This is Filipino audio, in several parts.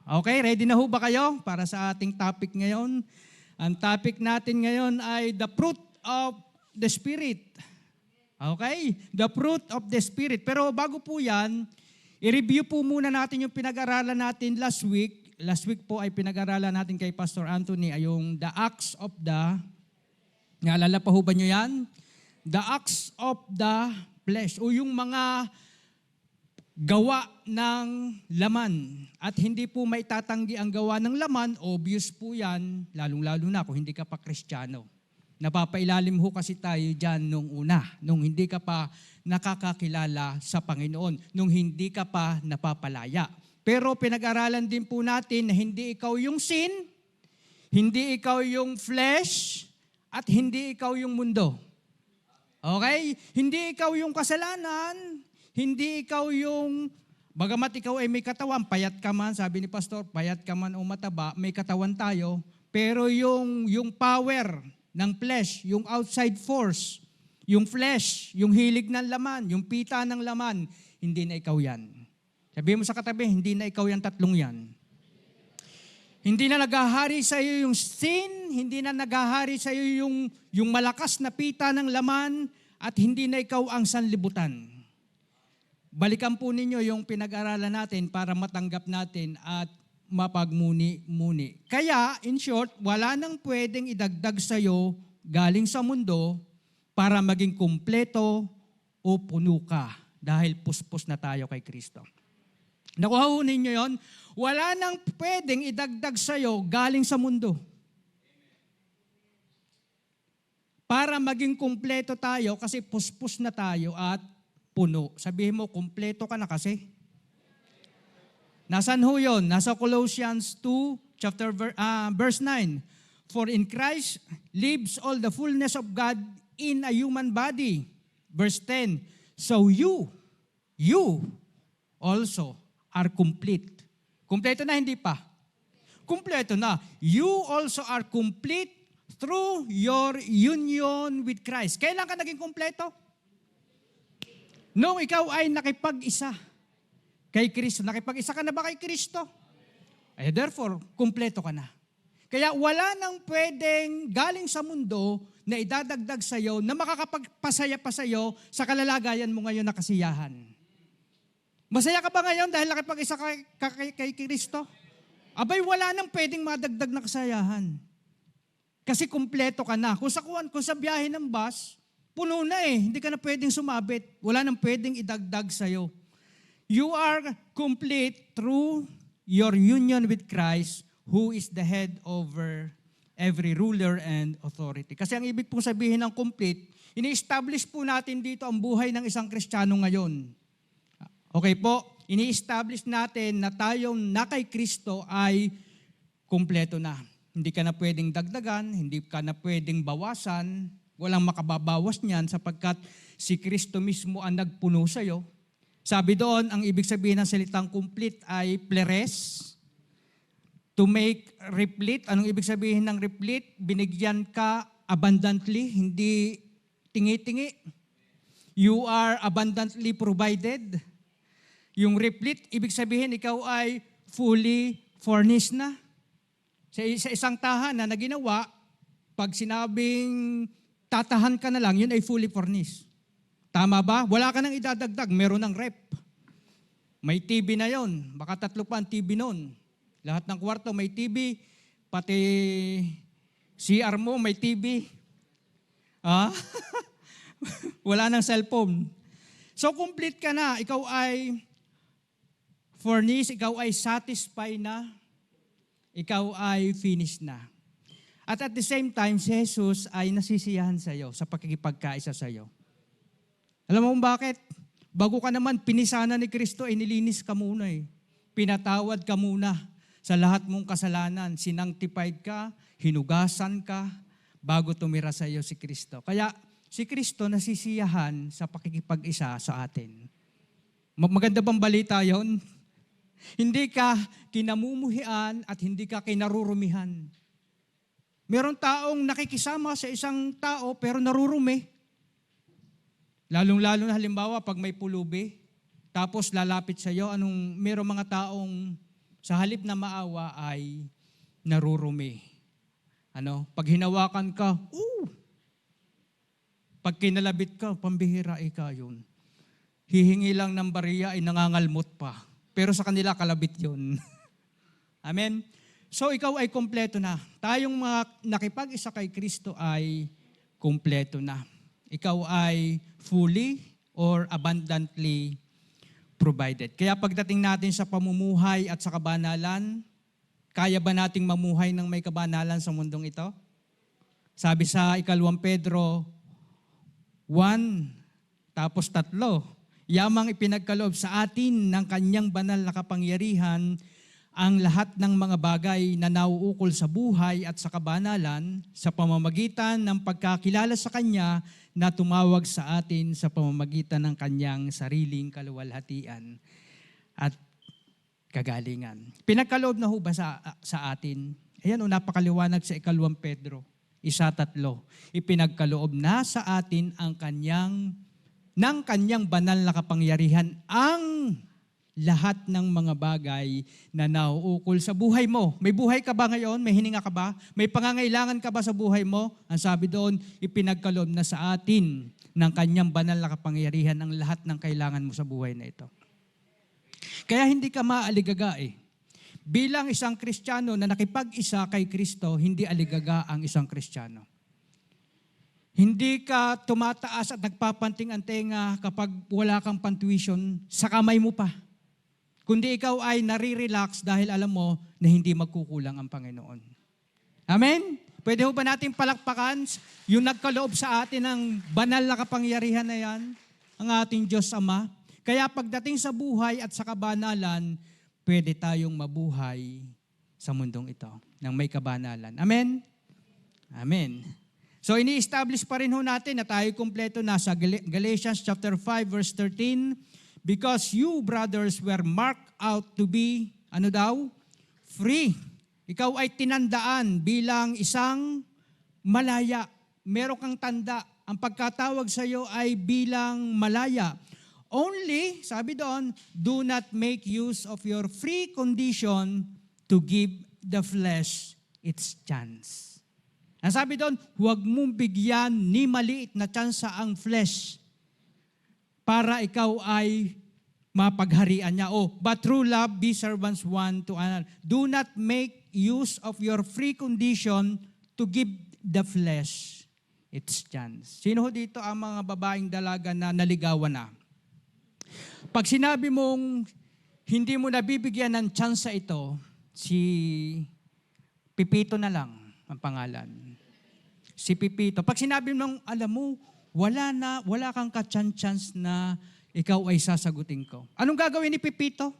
Okay, ready na ho ba kayo para sa ating topic ngayon? Ang topic natin ngayon ay the fruit of the Spirit. Okay? The fruit of the Spirit. Pero bago po yan, i-review po muna natin yung pinag-aralan natin last week. Last week po ay pinag-aralan natin kay Pastor Anthony ay yung the acts of the, naalala pa ho ba nyo yan? The acts of the flesh o yung mga gawa ng laman. At hindi po may tatanggi ang gawa ng laman, obvious po yan, lalong-lalo na kung hindi ka pa Kristiyano. Napapailalim ho kasi tayo dyan nung una, nung hindi ka pa nakakakilala sa Panginoon, nung hindi ka pa napapalaya. Pero pinag-aralan din po natin na hindi ikaw yung sin, hindi ikaw yung flesh, at hindi ikaw yung mundo. Okay? Hindi ikaw yung kasalanan, hindi ikaw yung, bagamat ikaw ay may katawan, payat ka man, sabi ni Pastor, payat ka man o mataba, may katawan tayo, pero yung power ng flesh, yung outside force, yung flesh, yung hilig ng laman, yung pita ng laman, hindi na ikaw yan. Sabihin mo sa katabi, hindi na ikaw yan, tatlong yan. Hindi na naghahari sa iyo yung sin, hindi na naghahari sa iyo yung malakas na pita ng laman, at hindi na ikaw ang sanlibutan. Balikan po ninyo yung pinag-aralan natin para matanggap natin at mapagmuni-muni. Kaya, in short, wala nang pwedeng idagdag sa iyo galing sa mundo para maging kumpleto o puno ka dahil puspos na tayo kay Kristo. Nakuha ho ninyo yun? Wala nang pwedeng idagdag sa iyo galing sa mundo. Para maging kumpleto tayo kasi puspos na tayo at puno. Sabihin mo, kumpleto ka na kasi. Nasaan ho yun? Nasa Colossians 2, verse 9. For in Christ lives all the fullness of God in a human body. Verse 10. So you also are complete. Kumpleto na, hindi pa? Kumpleto na. You also are complete through your union with Christ. Kailan ka naging kumpleto? Nung ikaw ay nakipag-isa kay Kristo. Nakipag-isa ka na ba kay Kristo? Therefore, kumpleto ka na. Kaya wala nang pwedeng galing sa mundo na idadagdag sa iyo na makakapagpasaya pa sa iyo sa kalalagayan mo ngayon na kasiyahan. Masaya ka ba ngayon dahil nakipag-isa ka kay Kristo? Abay, wala nang pwedeng madagdag na kasayahan. Kasi kumpleto ka na. Kung sa biyahe ng bus, puno na hindi ka na pwedeng sumabit. Wala nang pwedeng idagdag sa'yo. You are complete through your union with Christ, who is the head over every ruler and authority. Kasi ang ibig pong sabihin ng complete, ini-establish po natin dito ang buhay ng isang Kristiyano ngayon. Okay po, ini-establish natin na tayong na kay Kristo ay kumpleto na. Hindi ka na pwedeng dagdagan, hindi ka na pwedeng bawasan, walang makababawas niyan sapagkat si Kristo mismo ang nagpuno sa iyo. Sabi doon, ang ibig sabihin ng salitang complete ay pleres. To make replete. Anong ibig sabihin ng replete? Binigyan ka abundantly, hindi tingi-tingi. You are abundantly provided. Yung replete, ibig sabihin ikaw ay fully furnished na. Sa isang tahanan na ginawa, pag sinabing tatahan ka na lang, yun ay fully furnished. Tama ba? Wala ka nang idadagdag, meron ng rep. May TV na yon, baka 3 pa ang TV noon. Lahat ng kwarto may TV, pati CR mo may TV. Wala nang cellphone. So complete ka na, ikaw ay furnished, ikaw ay satisfied na, ikaw ay finished na. At the same time, si Jesus ay nasisiyahan sa iyo sa pakikipagkaisa sa iyo. Alam mo bakit? Bago ka naman pinisana ni Kristo, nilinis ka muna Pinatawad ka muna sa lahat mong kasalanan. Sinangtified ka, hinugasan ka, bago tumira sa iyo si Kristo. Kaya si Kristo nasisiyahan sa pakikipag-isa sa atin. Maganda bang balita yon? Hindi ka kinamumuhian at hindi ka kinarurumihan. Meron taong nakikisama sa isang tao pero narurumi. Lalong-lalo na halimbawa pag may pulubi, tapos lalapit sa iyo, merong mga taong sa halip na maawa ay narurumi. Pag hinawakan ka, pag kinalabit ka, pambihira ka yun. Hihingi lang ng bariya ay nangangalmot pa. Pero sa kanila, kalabit yun. Amen? So ikaw ay kompleto na. Tayong mga nakipag-isa kay Kristo ay kompleto na. Ikaw ay fully or abundantly provided. Kaya pagdating natin sa pamumuhay at sa kabanalan, kaya ba nating mamuhay ng may kabanalan sa mundong ito? Sabi sa 2 Pedro 1, tapos 3, yamang ipinagkaloob sa atin ng kanyang banal na kapangyarihan ang lahat ng mga bagay na nauukol sa buhay at sa kabanalan sa pamamagitan ng pagkakilala sa Kanya na tumawag sa atin sa pamamagitan ng Kanyang sariling kaluwalhatian at kagalingan. Pinagkaloob na ho ba sa atin? Ayan napakaliwanag sa 2 Pedro 1:3. Ipinagkaloob na sa atin ng Kanyang banal na kapangyarihan ang lahat ng mga bagay na nauukol sa buhay mo. May buhay ka ba ngayon? May hininga ka ba? May pangangailangan ka ba sa buhay mo? Ang sabi doon, ipinagkaloob na sa atin ng Kanyang banal na kapangyarihan ang lahat ng kailangan mo sa buhay na ito. Kaya hindi ka maaligaga Bilang isang Kristiyano na nakipag-isa kay Kristo, hindi aligaga ang isang Kristiyano. Hindi ka tumataas at nagpapanting ang tenga kapag wala kang pantuition sa kamay mo pa. Kundi ikaw ay nare-relax dahil alam mo na hindi magkukulang ang Panginoon. Amen? Pwede ho ba natin palakpakan yung nagkaloob sa atin ng banal na kapangyarihan na yan, ang ating Diyos Ama? Kaya pagdating sa buhay at sa kabanalan, pwede tayong mabuhay sa mundong ito ng may kabanalan. Amen? Amen. So ini-establish pa rin ho natin na tayo kumpleto na sa Galatians chapter 5 verse 13, because you, brothers, were marked out to be, free. Ikaw ay tinandaan bilang isang malaya. Meron kang tanda. Ang pagkatawag sa iyo ay bilang malaya. Only, sabi doon, do not make use of your free condition to give the flesh its chance. Ang sabi doon, huwag mong bigyan ni maliit na tsansa ang flesh para ikaw ay mapagharian niya. But through love, be servants one to another. Do not make use of your free condition to give the flesh its chance. Sino ho dito ang mga babaeng dalaga na naligawan na? Pag sinabi mong hindi mo nabibigyan ng tsansa ito, si Pipito na lang ang pangalan. Si Pipito. Pag sinabi mong, alam mo, wala kang ka-chance na ikaw ay sasagutin ko. Anong gagawin ni Pipito?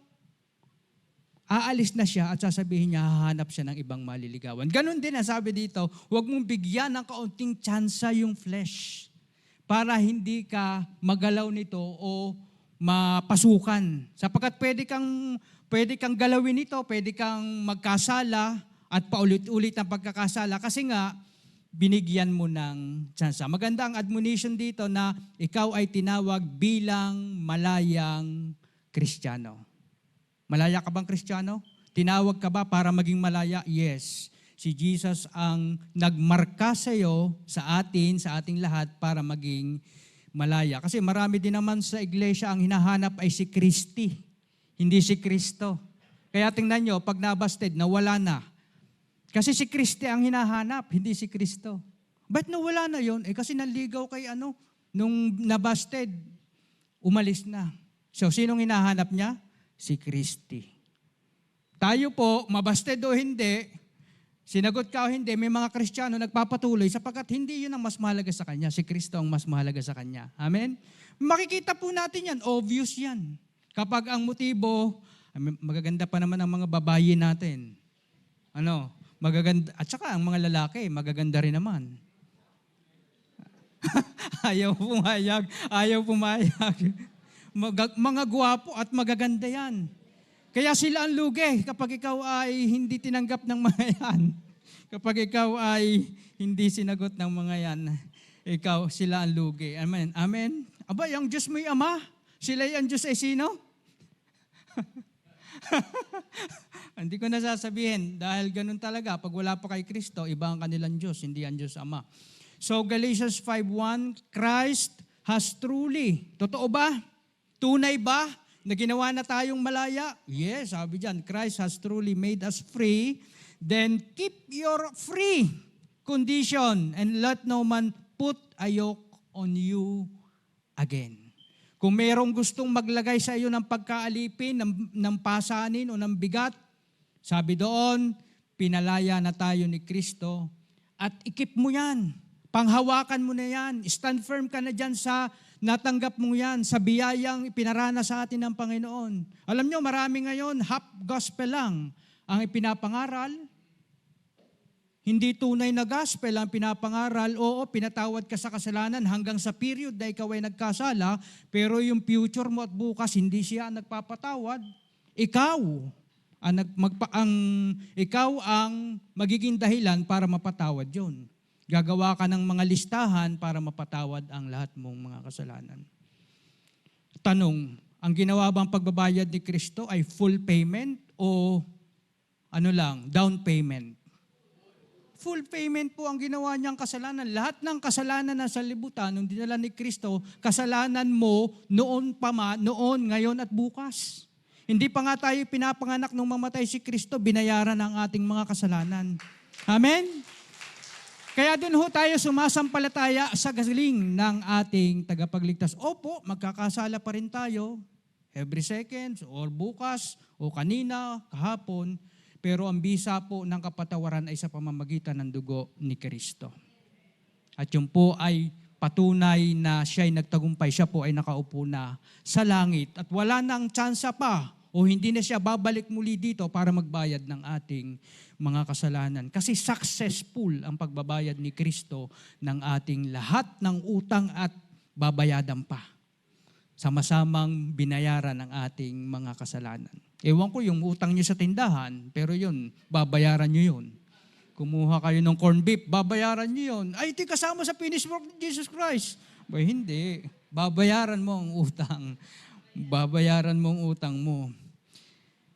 Aalis na siya at sasabihin niya, hahanap siya ng ibang maliligawan. Ganon din ang sabi dito, huwag mong bigyan ng kaunting tsansa yung flesh para hindi ka magalaw nito o mapasukan. Sapagkat pwede kang galawin ito, pwede kang magkasala at paulit-ulit ang pagkakasala kasi nga, binigyan mo ng tsansa. Maganda ang admonition dito na ikaw ay tinawag bilang malayang Kristiyano. Malaya ka bang Kristiyano? Tinawag ka ba para maging malaya? Yes. Si Jesus ang nagmarka sa iyo, sa ating lahat para maging malaya. Kasi marami din naman sa iglesia ang hinahanap ay si Kristi, hindi si Kristo. Kaya tingnan nyo, pag nabasted, nawala na. Kasi si Kristi ang hinahanap, hindi si Kristo. Ba't nawala na yon? Kasi naligaw kay nung nabasted, umalis na. So, sinong hinahanap niya? Si Kristi. Tayo po, mabasted o hindi, sinagot ka o hindi, may mga Kristiyano nagpapatuloy sapagkat hindi yun ang mas mahalaga sa Kanya. Si Kristo ang mas mahalaga sa Kanya. Amen? Makikita po natin yan. Obvious yan. Kapag ang motibo, magaganda pa naman ang mga babae natin. Magaganda. At saka ang mga lalaki, magaganda rin naman. Ayaw pumayag. Mga gwapo at magaganda yan. Kaya sila ang lugi kapag ikaw ay hindi tinanggap ng mga yan. Kapag ikaw ay hindi sinagot ng mga yan, sila ang lugi. Amen? Amen? Aba, yung Diyos mo'y Ama. Sila ang Diyos ay sino? Hindi ko nasasabihin dahil ganun talaga. Pag wala pa kay Kristo, iba ang kanilang Diyos, hindi ang Diyos Ama. So Galatians 5:1, Christ has truly, totoo ba? Tunay ba na ginawa na tayong malaya? Yes, sabi diyan, Christ has truly made us free. Then keep your free condition and let no man put a yoke on you again. Kung mayroong gustong maglagay sa iyo ng pagkaalipin, ng pasanin o ng bigat, sabi doon, pinalaya na tayo ni Kristo at ikip mo yan. Panghawakan mo na yan. Stand firm ka na dyan sa natanggap mo yan, sa biyayang ipinarana sa atin ng Panginoon. Alam nyo, marami ngayon, half gospel lang ang ipinapangaral. Hindi tunay na gospel ang pinapangaral. Oo, pinatawad ka sa kasalanan hanggang sa period na ikaw ay nagkasala, pero yung future mo at bukas, hindi siya nagpapatawad. Ikaw ang magiging dahilan para mapatawad yun. Gagawa ka ng mga listahan para mapatawad ang lahat mong mga kasalanan. Tanong, ang ginawa bang pagbabayad ni Kristo ay full payment o down payment? Full payment po ang ginawa niyang kasalanan. Lahat ng kasalanan na sa libutan, nung dinala ni Kristo, kasalanan mo noon, ngayon at bukas. Hindi pa nga tayo pinapanganak nung mamatay si Kristo, binayaran ang ating mga kasalanan. Amen? Kaya doon ho tayo sumasampalataya sa galing ng ating tagapagligtas. Opo, magkakasala pa rin tayo every second, or bukas, o kanina, kahapon, pero ang bisa po ng kapatawaran ay sa pamamagitan ng dugo ni Kristo. At yun po ay patunay na siya ay nagtagumpay, siya po ay nakaupo na sa langit at wala nang tsansa pa o hindi na siya babalik muli dito para magbayad ng ating mga kasalanan. Kasi successful ang pagbabayad ni Kristo ng ating lahat ng utang at babayadan pa. Sama-samang binayaran ng ating mga kasalanan. Ewan ko yung utang nyo sa tindahan, pero yun, babayaran nyo yun. Kumuha kayo ng corned beef, babayaran nyo yun. Ay, iti kasama sa finished work ni Jesus Christ. Ba, hindi. Babayaran mo ang utang. Babayaran mo ang utang mo.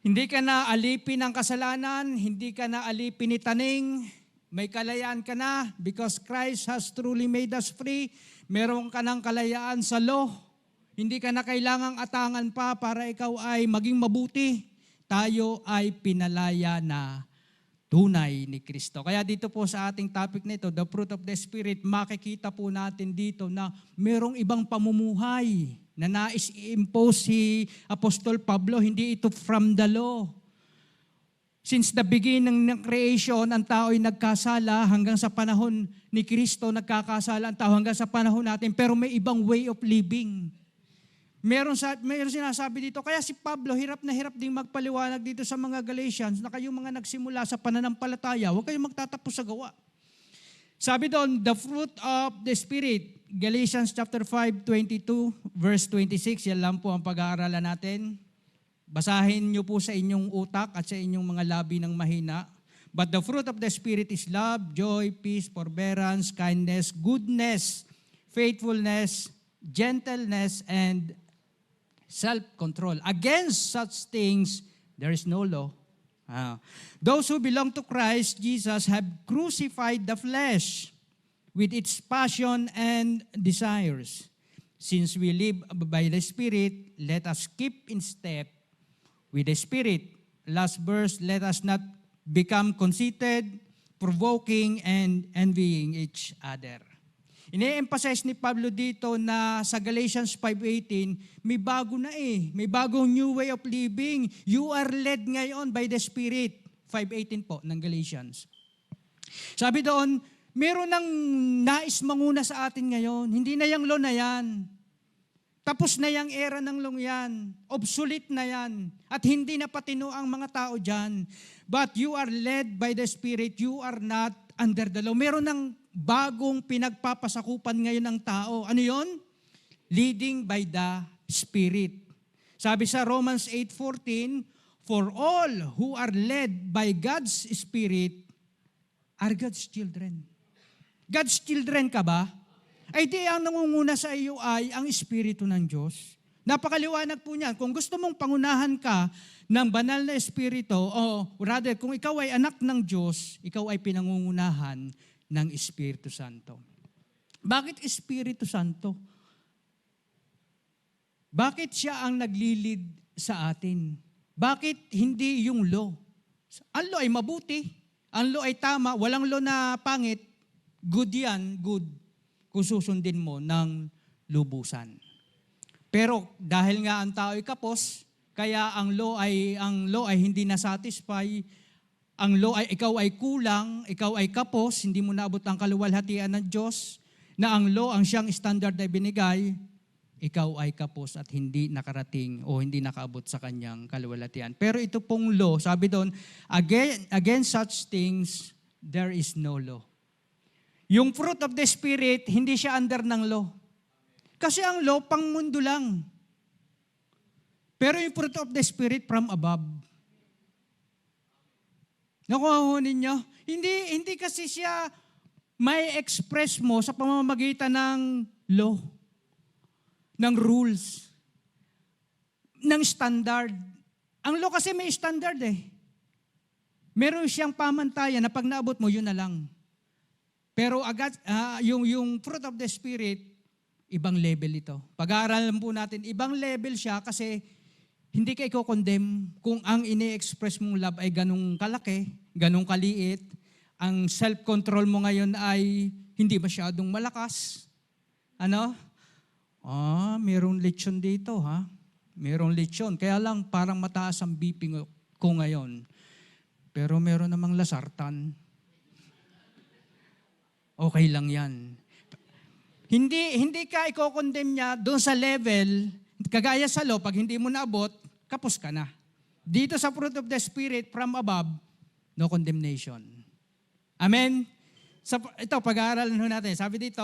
Hindi ka na alipin ng kasalanan, hindi ka na alipin ni taning, may kalayaan ka na because Christ has truly made us free. Meron ka ng kalayaan sa law. Hindi ka na kailangang atangan pa para ikaw ay maging mabuti. Tayo ay pinalaya na tunay ni Kristo. Kaya dito po sa ating topic na ito, the fruit of the Spirit, makikita po natin dito na merong ibang pamumuhay na nais i-impose si Apostol Pablo, hindi ito from the law. Since the beginning ng creation, ang tao ay nagkasala hanggang sa panahon ni Kristo, nagkakasala ang tao hanggang sa panahon natin, pero may ibang way of living. Meron sinasabi dito, kaya si Pablo hirap na hirap ding magpaliwanag dito sa mga Galatians na kayong mga nagsimula sa pananampalataya, huwag kayong magtatapos sa gawa. Sabi doon, the fruit of the Spirit, Galatians chapter 5, 22, verse 26, yan lang po ang pag-aaralan natin. Basahin niyo po sa inyong utak at sa inyong mga labi ng mahina. But the fruit of the Spirit is love, joy, peace, forbearance, kindness, goodness, faithfulness, gentleness, and self-control. Against such things, there is no law. Those who belong to Christ Jesus have crucified the flesh with its passion and desires. Since we live by the Spirit, let us keep in step with the Spirit. Last verse, let us not become conceited, provoking, and envying each other. Ine-emphasize ni Pablo dito na sa Galatians 5:18, may bago na may bagong new way of living. You are led ngayon by the Spirit. 5:18 po ng Galatians. Sabi doon, meron ng nais manguna sa atin ngayon. Hindi na yung law na yan. Tapos na yung era ng law yan. Obsolete na yan. At hindi na patino ang mga tao dyan. But you are led by the Spirit. You are not under the law. Meron ng bagong pinagpapasakupan ngayon ng tao. Ano yon? Leading by the Spirit. Sabi sa Romans 8:14, for all who are led by God's Spirit are God's children. God's children ka ba? Ay di ang nangunguna sa iyo ay ang Espiritu ng Diyos. Napakaliwanag po niyan. Kung gusto mong pangunahan ka ng banal na Espiritu, o rather, kung ikaw ay anak ng Diyos, ikaw ay pinangungunahan ng Espiritu Santo. Bakit Espiritu Santo? Bakit siya ang naglilid sa atin? Bakit hindi yung law? Ang law ay mabuti. Ang law ay tama. Walang law na pangit. Good yan, good. Kung susundin mo ng lubusan. Pero dahil nga ang tao ay kapos, kaya ang law ay hindi na-satisfy. Ang law ay ikaw ay kulang, ikaw ay kapos, hindi mo naabot ang kaluwalhatian ng Diyos, na ang law ang siyang standard na binigay, ikaw ay kapos at hindi nakarating o hindi nakaabot sa kanyang kaluwalhatian. Pero ito pong law, sabi doon, against such things, there is no law. Yung fruit of the Spirit, hindi siya under ng law. Kasi ang law, pang mundo lang. Pero yung fruit of the Spirit from above. Nakuha ninyo? Hindi kasi siya may express mo sa pamamagitan ng law, ng rules, ng standard. Ang law kasi may standard eh. Meron siyang pamantayan na pag naabot mo, yun na lang. Pero yung fruit of the Spirit, ibang level ito. Pag-aaralan po natin, ibang level siya kasi hindi ka i-condemn kung ang ini-express mong love ay ganong kalaki, ganong kaliit, ang self-control mo ngayon ay hindi masyadong malakas. Ano? Mayroong lechon dito, ha? Mayroong lechon. Kaya lang parang mataas ang BP ko ngayon. Pero meron namang lasartan. Okay lang yan. Hindi ka i-condemn niya doon sa level, kagaya sa law, pag hindi mo naabot, kapos ka na. Dito sa fruit of the Spirit from above, no condemnation. Amen? Ito, pag-aaralan natin. Sabi dito,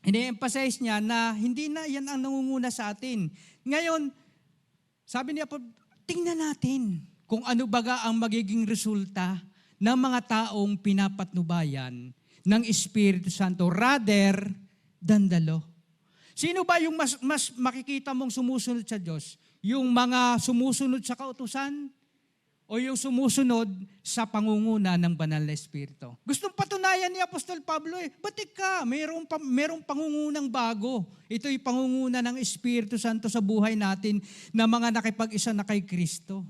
ini-emphasize niya na hindi na yan ang nangunguna sa atin. Ngayon, sabi niya, tingnan natin kung ano baga ang magiging resulta ng mga taong pinapatnubayan ng Espiritu Santo rather than the law. Sino ba yung mas makikita mong sumusunod sa Diyos? Yung mga sumusunod sa kautusan o yung sumusunod sa pangunguna ng banal na Espiritu? Gustong patunayan ni Apostol Pablo batik ka, mayroong pangungunang bago. Ito'y pangunguna ng Espiritu Santo sa buhay natin na mga nakipag-isa na kay Kristo.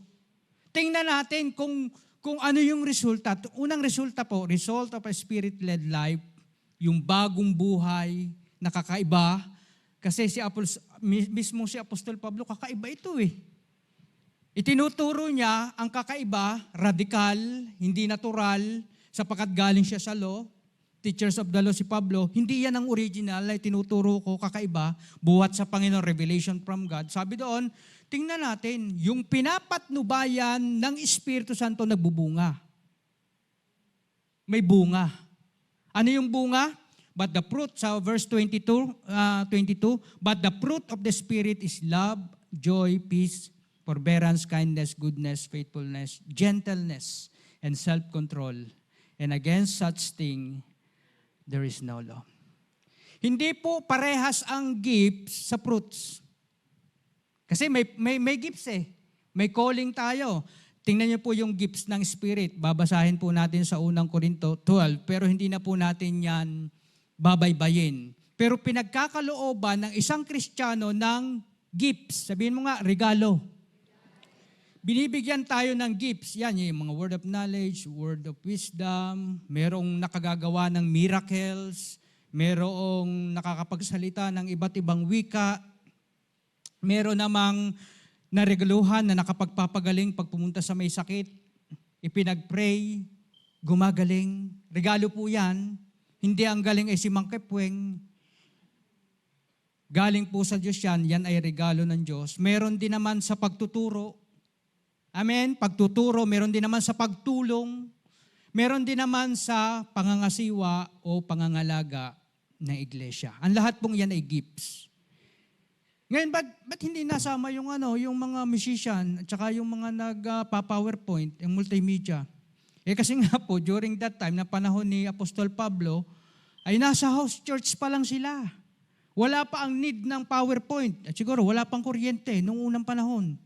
Tingnan natin kung ano yung resulta. Unang resulta po, result of a Spirit-led life, yung bagong buhay, nakakaiba. Kasi mismo si Apostol Pablo, kakaiba ito eh. Itinuturo niya ang kakaiba, radikal, hindi natural, sapagkat galing siya sa law. Teachers of the law si Pablo, hindi yan ang original na itinuturo ko, kakaiba, buhat sa Panginoon, revelation from God. Sabi doon, tingnan natin, yung pinapatnubayan ng Espiritu Santo nagbubunga. May bunga. Ano yung bunga? But the fruit, sa verse 22, but the fruit of the Spirit is love, joy, peace, forbearance, kindness, goodness, faithfulness, gentleness, and self-control. And against such thing, there is no law. Hindi po parehas ang gifts sa fruits. Kasi may gifts eh. May calling tayo. Tingnan niyo po yung gifts ng Spirit. Babasahin po natin sa unang Korinto 12, pero hindi na po natin yan babaybayin. Pero pinagkakalooban ng isang Kristiyano ng gifts. Sabihin mo nga, regalo. Binibigyan tayo ng gifts. Yan, yung mga word of knowledge, word of wisdom, merong nakagagawa ng miracles, merong nakakapagsalita ng iba't ibang wika, meron namang naregaluhan na nakapagpapagaling pag pumunta sa may sakit, ipinag-pray, gumagaling. Regalo po yan. Hindi ang galing ay si Mang Kepweng. Galing po sa Diyos yan, yan ay regalo ng Diyos. Meron din naman sa pagtuturo. Amen? Pagtuturo, meron din naman sa pagtulong. Meron din naman sa pangangasiwa o pangangalaga ng iglesia. Ang lahat pong yan ay gifts. Ngayon, ba't hindi nasama yung mga musician at saka yung mga nag-PowerPoint, yung multimedia? Kasi nga po, during that time, na panahon ni Apostol Pablo, ay nasa house church pa lang sila. Wala pa ang need ng PowerPoint. At siguro, wala pang kuryente noong unang panahon.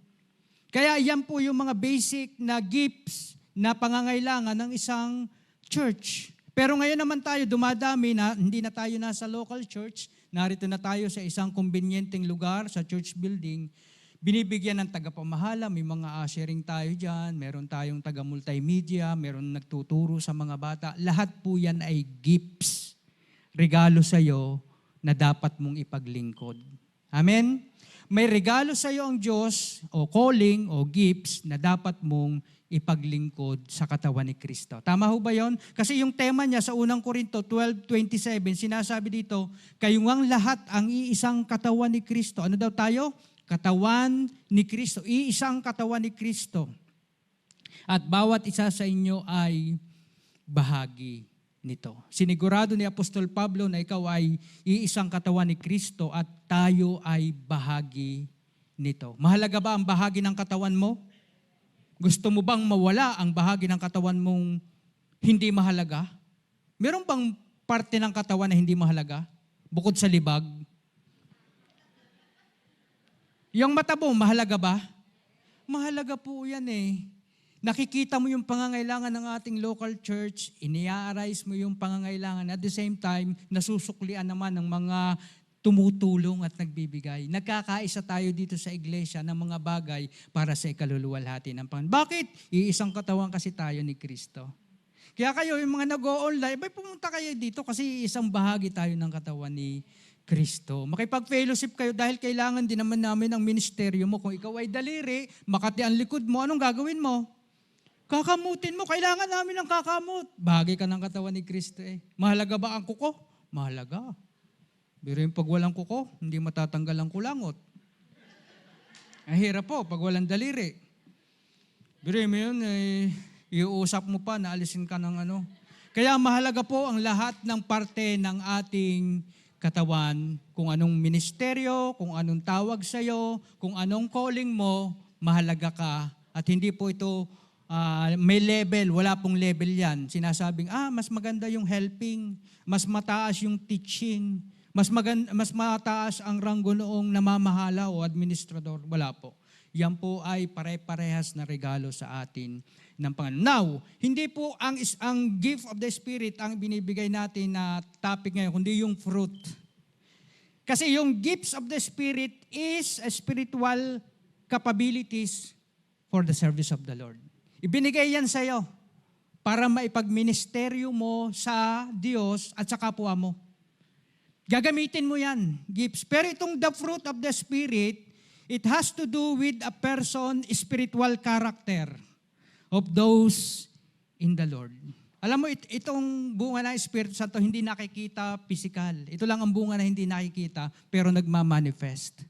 Kaya yan po yung mga basic na gifts na pangangailangan ng isang church. Pero ngayon naman tayo, dumadami na, hindi na tayo nasa local church, narito na tayo sa isang kumbinyenteng lugar, sa church building, binibigyan ng tagapamahala, may mga ushering tayo dyan, meron tayong taga-multimedia, meron nagtuturo sa mga bata. Lahat po yan ay gifts, regalo sa'yo na dapat mong ipaglingkod. Amen? May regalo sa iyo ang Diyos o calling o gifts na dapat mong ipaglingkod sa katawan ni Kristo. Tama ho ba yon? Kasi yung tema niya sa unang Korinto 12:27, sinasabi dito, kayong ang lahat ang iisang katawan ni Kristo. Ano daw tayo? Katawan ni Kristo. Iisang katawan ni Kristo. At bawat isa sa inyo ay bahagi nito. Sinigurado ni Apostol Pablo na ikaw ay iisang katawan ni Kristo at tayo ay bahagi nito. Mahalaga ba ang bahagi ng katawan mo? Gusto mo bang mawala ang bahagi ng katawan mong hindi mahalaga? Meron bang parte ng katawan na hindi mahalaga? Bukod sa libag? Yung mata mo, mahalaga ba? Mahalaga po yan eh. Nakikita mo yung pangangailangan ng ating local church, inia-arise mo yung pangangailangan. At the same time, nasusuklian naman ng mga tumutulong at nagbibigay. Nagkakaisa tayo dito sa iglesia ng mga bagay para sa ikaluluwalhati ng Panginoon. Bakit? Iisang katawan kasi tayo ni Kristo. Kaya kayo, yung mga nag-o-online, pumunta kayo dito kasi isang bahagi tayo ng katawan ni Kristo. Makipag-fellowship kayo dahil kailangan din naman namin ang ministeryo mo. Kung ikaw ay daliri, makati ang likod mo, anong gagawin mo? Kakamutin mo, kailangan namin ng kakamot. Bahagi ka ng katawan ni Kristo eh. Mahalaga ba ang kuko? Mahalaga. Pero yung pag walang kuko, hindi matatanggal ang kulangot. Ang hirap po, pag walang daliri. Pero mo yun, iuusap mo pa, naalisin ka ng ano. Kaya mahalaga po ang lahat ng parte ng ating katawan, kung anong ministeryo, kung anong tawag sa'yo, kung anong calling mo, mahalaga ka. At hindi po ito may level, wala pong level yan. Sinasabing, mas maganda yung helping, mas mataas yung teaching, mas mataas ang ranggo noong namamahala o administrador. Wala po. Yan po ay pare-parehas na regalo sa atin ng Panginoon. Now, hindi po ang gift of the Spirit ang binibigay natin na topic ngayon, kundi yung fruit. Kasi yung gifts of the Spirit is a spiritual capabilities for the service of the Lord. Ibinigay yan sa iyo para maipagministeryo mo sa Diyos at sa kapwa mo. Gagamitin mo yan, gifts. Pero itong the fruit of the Spirit, it has to do with a person's spiritual character of those in the Lord. Alam mo, itong bunga ng Espiritu Santo hindi nakikita physical. Ito lang ang bunga na hindi nakikita pero nagmamanifest.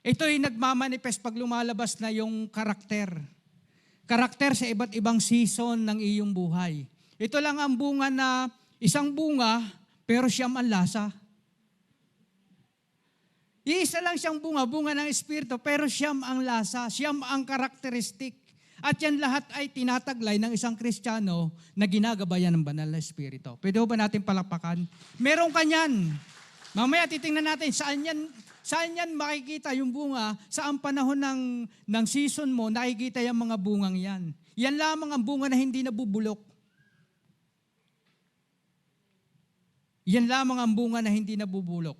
Ito ay nagmamanifest pag lumalabas na yung karakter. Karakter sa iba't ibang season ng iyong buhay. Ito lang ang bunga na isang bunga, pero siyam ang lasa. Iisa lang siyang bunga ng Espiritu, pero siyam ang lasa, siyam ang karakteristik. At yan lahat ay tinataglay ng isang Kristiyano na ginagabayan ng banal na Espiritu. Pwede ba natin palakpakan? Meron ka niyan. Mamaya titingnan natin saan yan makikita yung bunga, saan panahon ng season mo, nakikita yung mga bungang yan. Yan lamang ang bunga na hindi nabubulok. Yan lamang ang bunga na hindi nabubulok.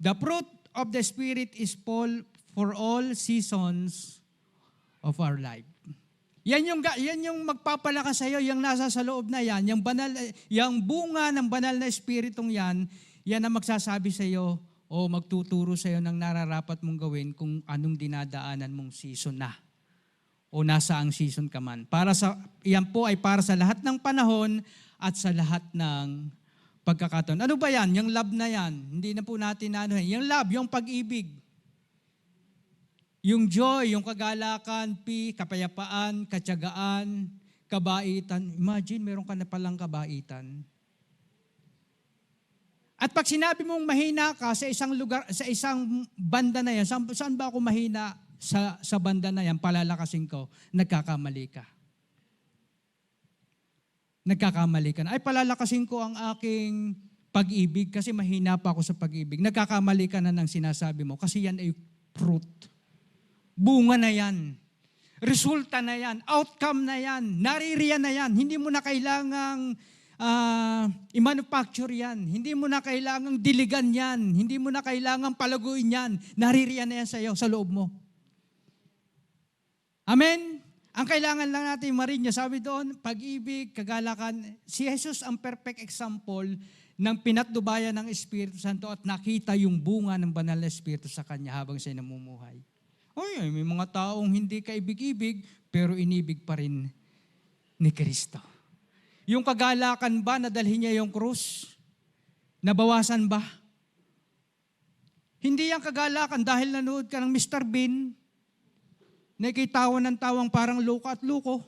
The fruit of the Spirit is for all seasons of our life. Yan yung magpapalakas sa iyo, yung nasa sa loob na yan, yung bunga ng banal na Espiritong yan ang magsasabi sa iyo, o magtuturo sa iyo ng nararapat mong gawin kung anong dinadaanan mong season na o nasa ang season ka man. Yan po ay para sa lahat ng panahon at sa lahat ng pagkakataon. Ano ba yan? Yung love na yan. Hindi na po natin yung love, yung pag-ibig. Yung joy, yung kagalakan, kapayapaan, katyagaan, kabaitan. Imagine, meron ka na palang kabaitan. At pag sinabi mong mahina ka sa isang lugar, sa isang banda na yan, saan ba ako mahina sa banda na yan, palalakasin ko, nagkakamali ka. Nagkakamali ka na. Ay, palalakasin ko ang aking pag-ibig kasi mahina pa ako sa pag-ibig. Nagkakamali ka na ng sinasabi mo kasi yan ay fruit. bunga na yan. Resulta na yan. Outcome na yan. Naririyan na yan. Hindi mo na kailangang i-manufacture yan. Hindi mo na kailangang diligan yan. Hindi mo na kailangang palaguin yan. Naririyan na yan sa iyo, sa loob mo. Amen? Ang kailangan lang natin marinya, sabi doon, pag-ibig, kagalakan. Si Jesus ang perfect example ng pinatnubayan ng Espiritu Santo at nakita yung bunga ng banal na Espiritu sa kanya habang siya namumuhay. Oy, may mga taong hindi kaibig-ibig, pero inibig pa rin ni Kristo. Yung kagalakan ba, nadalhin niya yung krus? Nabawasan ba? Hindi yung kagalakan dahil nanood ka ng Mr. Bean, nakikitawan ng tawang parang loko at luko.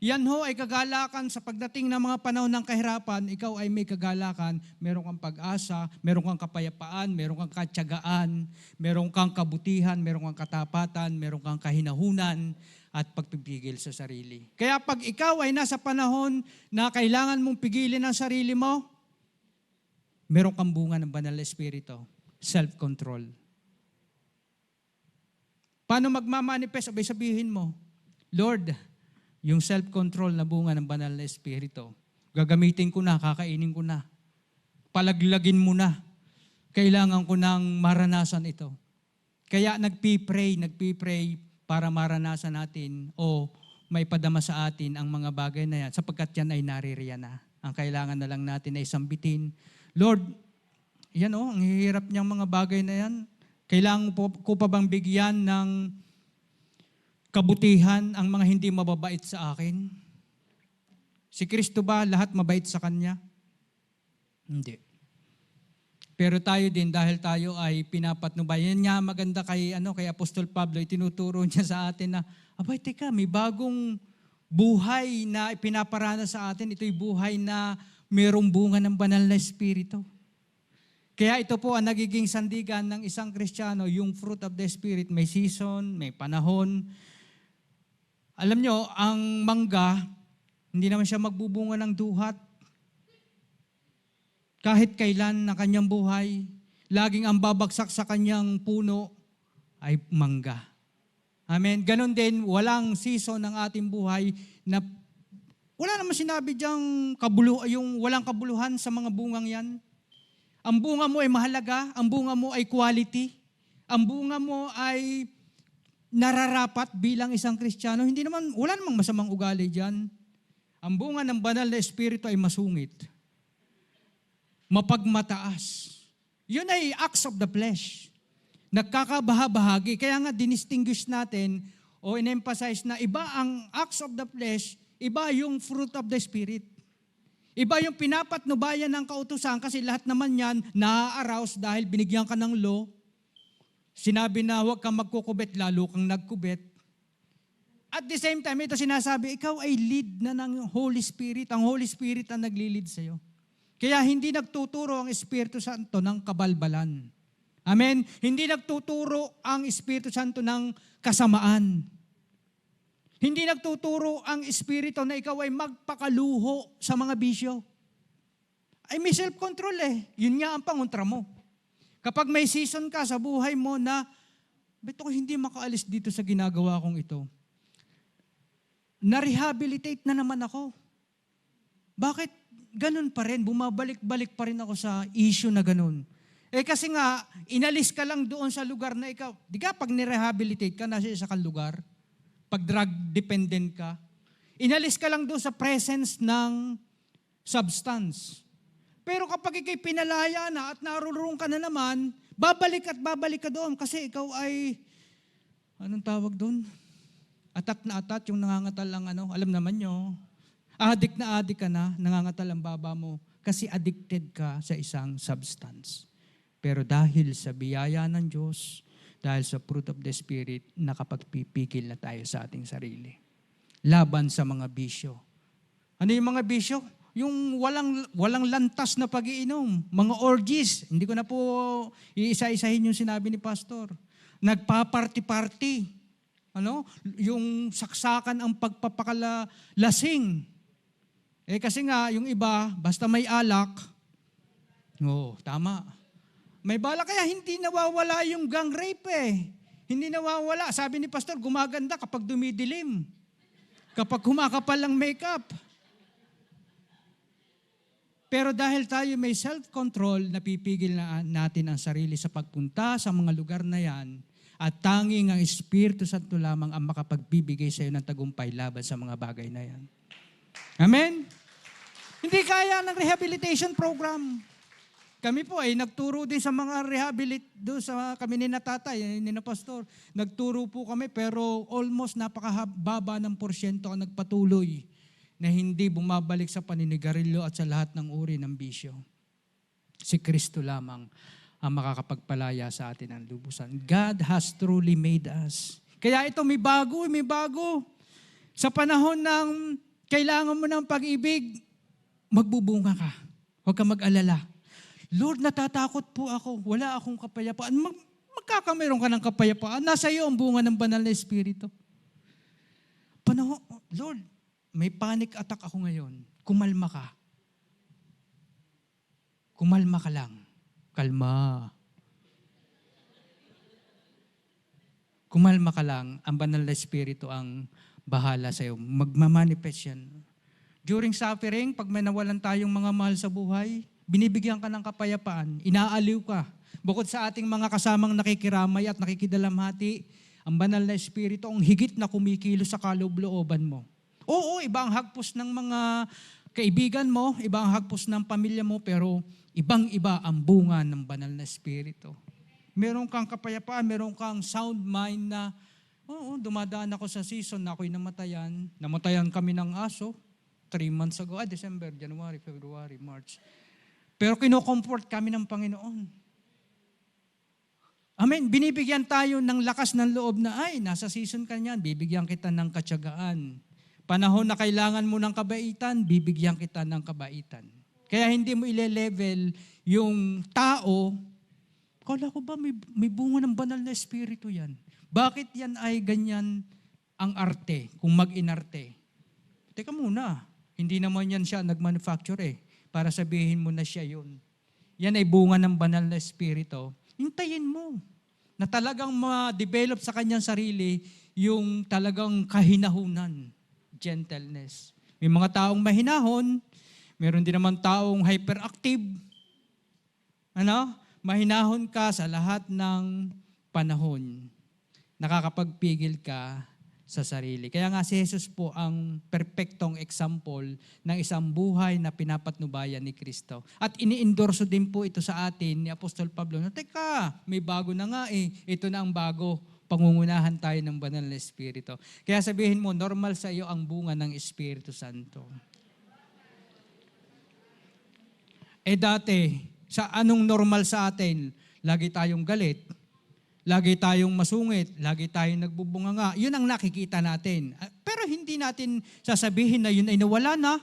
Yan ho ay kagalakan sa pagdating ng mga panahon ng kahirapan, ikaw ay may kagalakan, meron kang pag-asa, meron kang kapayapaan, meron kang katyagaan, meron kang kabutihan, meron kang katapatan, meron kang kahinahunan at pagpipigil sa sarili. Kaya pag ikaw ay nasa panahon na kailangan mong pigilin ang sarili mo, meron kang bunga ng banal na Espiritu, self-control. Paano magmamanifest? Abay sabihin mo, Lord, yung self-control na bunga ng banal na Espiritu, gagamitin ko na, kakainin ko na. Palaglagin mo na. Kailangan ko nang maranasan ito. Kaya nagpipray para maranasan natin o may padama sa atin ang mga bagay na yan sapagkat yan ay naririyan na. Ang kailangan na lang natin ay sambitin. Lord, yan ang hirap niyang mga bagay na yan. Kailangan ko pa bang bigyan ng kabutihan ang mga hindi mababait sa akin? Si Kristo ba lahat mabait sa Kanya? Hindi. Pero tayo din, dahil tayo ay pinapatnubayan. Yan nga maganda kay Apostol Pablo, itinuturo niya sa atin na, abay teka, may bagong buhay na ipinaparana sa atin. Ito'y buhay na mayroong bunga ng banal na Espiritu. Kaya ito po ang nagiging sandigan ng isang Kristiyano, yung fruit of the Spirit. May season, may panahon. Alam nyo, ang mangga, hindi naman siya magbubunga ng duhat. Kahit kailan na kanyang buhay, laging ang babagsak sa kanyang puno ay mangga. Amen. Ganon din, walang season ng ating buhay na wala naman sinabi diyang yung walang kabuluhan sa mga bungang yan. Ang bunga mo ay mahalaga, ang bunga mo ay quality, ang bunga mo ay nararapat bilang isang Kristiyano. Wala namang masamang ugali dyan. Ang bunga ng banal na Espiritu ay masungit, mapagmataas. Yun ay acts of the flesh. Nagkakabahabahagi. Kaya nga dinistinguish natin o in-emphasize na iba ang acts of the flesh, iba yung fruit of the Spirit. Iba yung pinapatnubayan ng kautusan kasi lahat naman yan na-arouse dahil binigyan ka ng law. Sinabi na huwag kang magkukubet, lalo kang nagkubet. At the same time, ito sinasabi, ikaw ay lead na ng Holy Spirit. Ang Holy Spirit ang nagli-lead sa'yo. Kaya hindi nagtuturo ang Espiritu Santo ng kabalbalan. Amen? Hindi nagtuturo ang Espiritu Santo ng kasamaan. Hindi nagtuturo ang Espiritu na ikaw ay magpakaluho sa mga bisyo. Ay may self-control Yun nga ang pangontra mo. Kapag may season ka sa buhay mo na, beto ko hindi makaalis dito sa ginagawa kong ito. Na-rehabilitate na naman ako. Bakit ganun pa rin? Bumabalik-balik pa rin ako sa issue na ganun. Kasi nga, inalis ka lang doon sa lugar na ikaw. Di ka pag nirehabilitate ka, nasa isa kang lugar. Pag drug dependent ka. Inalis ka lang doon sa presence ng substance. Pero kapag ikay pinalaya na at narurong ka na naman, babalik ka doon kasi ikaw ay, anong tawag doon? Atat na atat, yung nangangatal ang alam naman nyo. Adik na adik ka na, nangangatal ang baba mo kasi addicted ka sa isang substance. Pero dahil sa biyaya ng Diyos, dahil sa fruit of the Spirit, nakapagpipigil na tayo sa ating sarili. Laban sa mga bisyo. Ano yung mga bisyo? Yung walang lantas na pag-iinom, mga orgies. Hindi ko na po iisa-isahin yung sinabi ni Pastor. Nagpa-party-party. Yung saksakan ang pagpapakalasing. Kasi nga, yung iba, basta may alak, tama. May bala kaya hindi nawawala yung gang rape Hindi nawawala. Sabi ni Pastor, gumaganda kapag dumidilim. Kapag kumakapal ang makeup. Pero dahil tayo may self-control, napipigil na natin ang sarili sa pagpunta sa mga lugar na yan at tanging ang Espiritu Santo lamang ang makapagbibigay sa iyo ng tagumpay laban sa mga bagay na yan. Amen? Hindi kaya ng rehabilitation program. Kami po ay nagturo din sa mga doon sa kami ni Natatay, ni na Pastor. Nagturo po kami pero almost napakababa ng porsyento ang nagpatuloy na hindi bumabalik sa paninigarilyo at sa lahat ng uri ng bisyo. Si Kristo lamang ang makakapagpalaya sa atin ng lubusan. God has truly made us. Kaya ito may bago. Sa panahon ng kailangan mo ng pag-ibig, magbubunga ka. Huwag ka mag-alala. Lord, natatakot po ako. Wala akong kapayapaan. Magkakameron ka ng kapayapaan. Nasa iyo ang bunga ng banal na Espiritu. Lord, may panic attack ako ngayon. Kumalma ka. Kumalma ka lang. Kalma. Kumalma ka lang. Ang banal na Espiritu ang bahala sa iyo. Magmamanifest yan. During suffering, pag may nawalan tayong mga mahal sa buhay, binibigyan ka ng kapayapaan, inaaliw ka. Bukod sa ating mga kasamang nakikiramay at nakikidalamhati, ang banal na Espiritu ang higit na kumikilo sa kaloob-looban mo. Oo, iba ang hagpos ng mga kaibigan mo, iba ang hagpos ng pamilya mo, pero ibang-iba ang bunga ng banal na Espiritu. Meron kang kapayapaan, meron kang sound mind na, dumadaan ako sa season na ako'y namatayan. Namatayan kami ng aso, 3 months ago, December, January, February, March. Pero kino-comfort kami ng Panginoon. Amen. Binibigyan tayo ng lakas ng loob na, nasa season ka niyan, bibigyan kita ng katyagaan. Panahon na kailangan mo ng kabaitan, bibigyan kita ng kabaitan. Kaya hindi mo ile-level yung tao, kala ko ba may bunga ng banal na Espiritu yan? Bakit yan ay ganyan ang arte, kung mag-inarte? Teka muna, hindi naman yan siya nag-manufacture para sabihin mo na siya yun. Yan ay bunga ng banal na Espiritu. Hintayin mo na talagang ma-develop sa kanyang sarili yung talagang kahinahunan, gentleness. May mga taong mahinahon, meron din naman taong hyperactive. Mahinahon ka sa lahat ng panahon. Nakakapagpigil ka sa sarili. Kaya nga si Jesus po ang perpektong example ng isang buhay na pinapatnubayan ni Kristo. At ini-endorso din po ito sa atin ni Apostol Pablo na, teka, may bago na nga ito na ang bago. Pangungunahan tayo ng banal na Espiritu. Kaya sabihin mo, normal sa iyo ang bunga ng Espiritu Santo. Dati, sa anong normal sa atin? Lagi tayong galit, lagi tayong masungit, lagi tayong nagbubunganga. Yun ang nakikita natin. Pero hindi natin sasabihin na yun ay nawala na.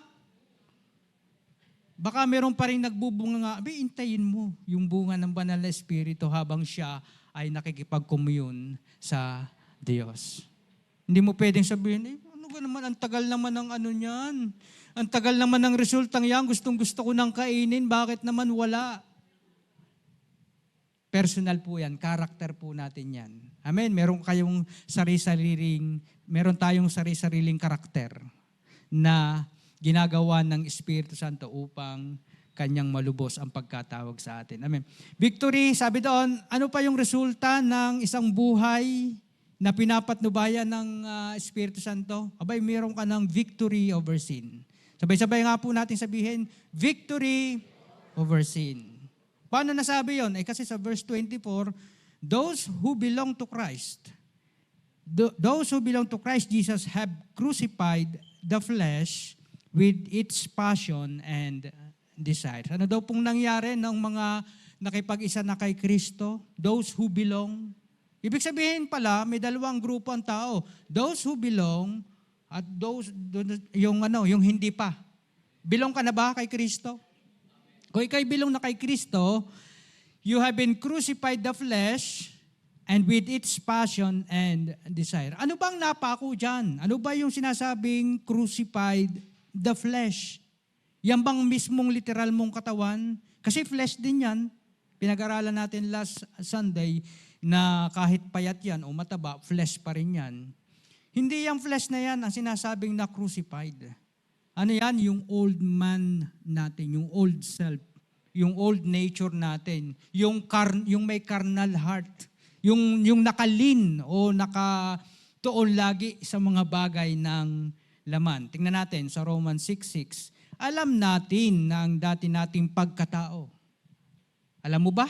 Baka meron pa rin nagbubunganga. Intayin mo yung bunga ng banal na Espiritu habang siya ay nakikipag-commune sa Diyos. Hindi mo pwedeng sabihin, ano ba naman, ang tagal naman ng niyan. Ang tagal naman ng resultang yan, gustong-gusto ko nang kainin, bakit naman wala? Personal po yan, karakter po natin yan. Amen, meron tayong sari-sariling karakter na ginagawa ng Espiritu Santo upang kanyang malubos ang pagkatawag sa atin. Amen. Victory, sabi doon, ano pa yung resulta ng isang buhay na pinapatnubayan ng Espiritu Santo? Meron ka ng victory over sin. Sabay-sabay nga po natin sabihin, victory over sin. Paano nasabi yun? Kasi sa verse 24, those who belong to Christ Jesus have crucified the flesh with its passion and desires. Ano daw pong nangyari ng mga nakipag-isa na kay Kristo? Those who belong. Ibig sabihin pala, may dalawang grupo ang tao. Those who belong at yung hindi pa. Belong ka na ba kay Kristo? Kung ikay belong na kay Kristo, you have been crucified the flesh and with its passion and desire. Ano bang napako dyan? Ano ba yung sinasabing crucified the flesh? Yan bang mismong literal mong katawan? Kasi flesh din yan. Pinag-aralan natin last Sunday na kahit payat yan o mataba, flesh pa rin yan. Hindi yung flesh na yan ang sinasabing na crucified. Ano yan? Yung old man natin, yung old self, yung old nature natin, yung may carnal heart, yung nakalin o nakatuon lagi sa mga bagay ng laman. Tingnan natin sa Romans 6:6. Alam natin na ang dati nating pagkatao. Alam mo ba?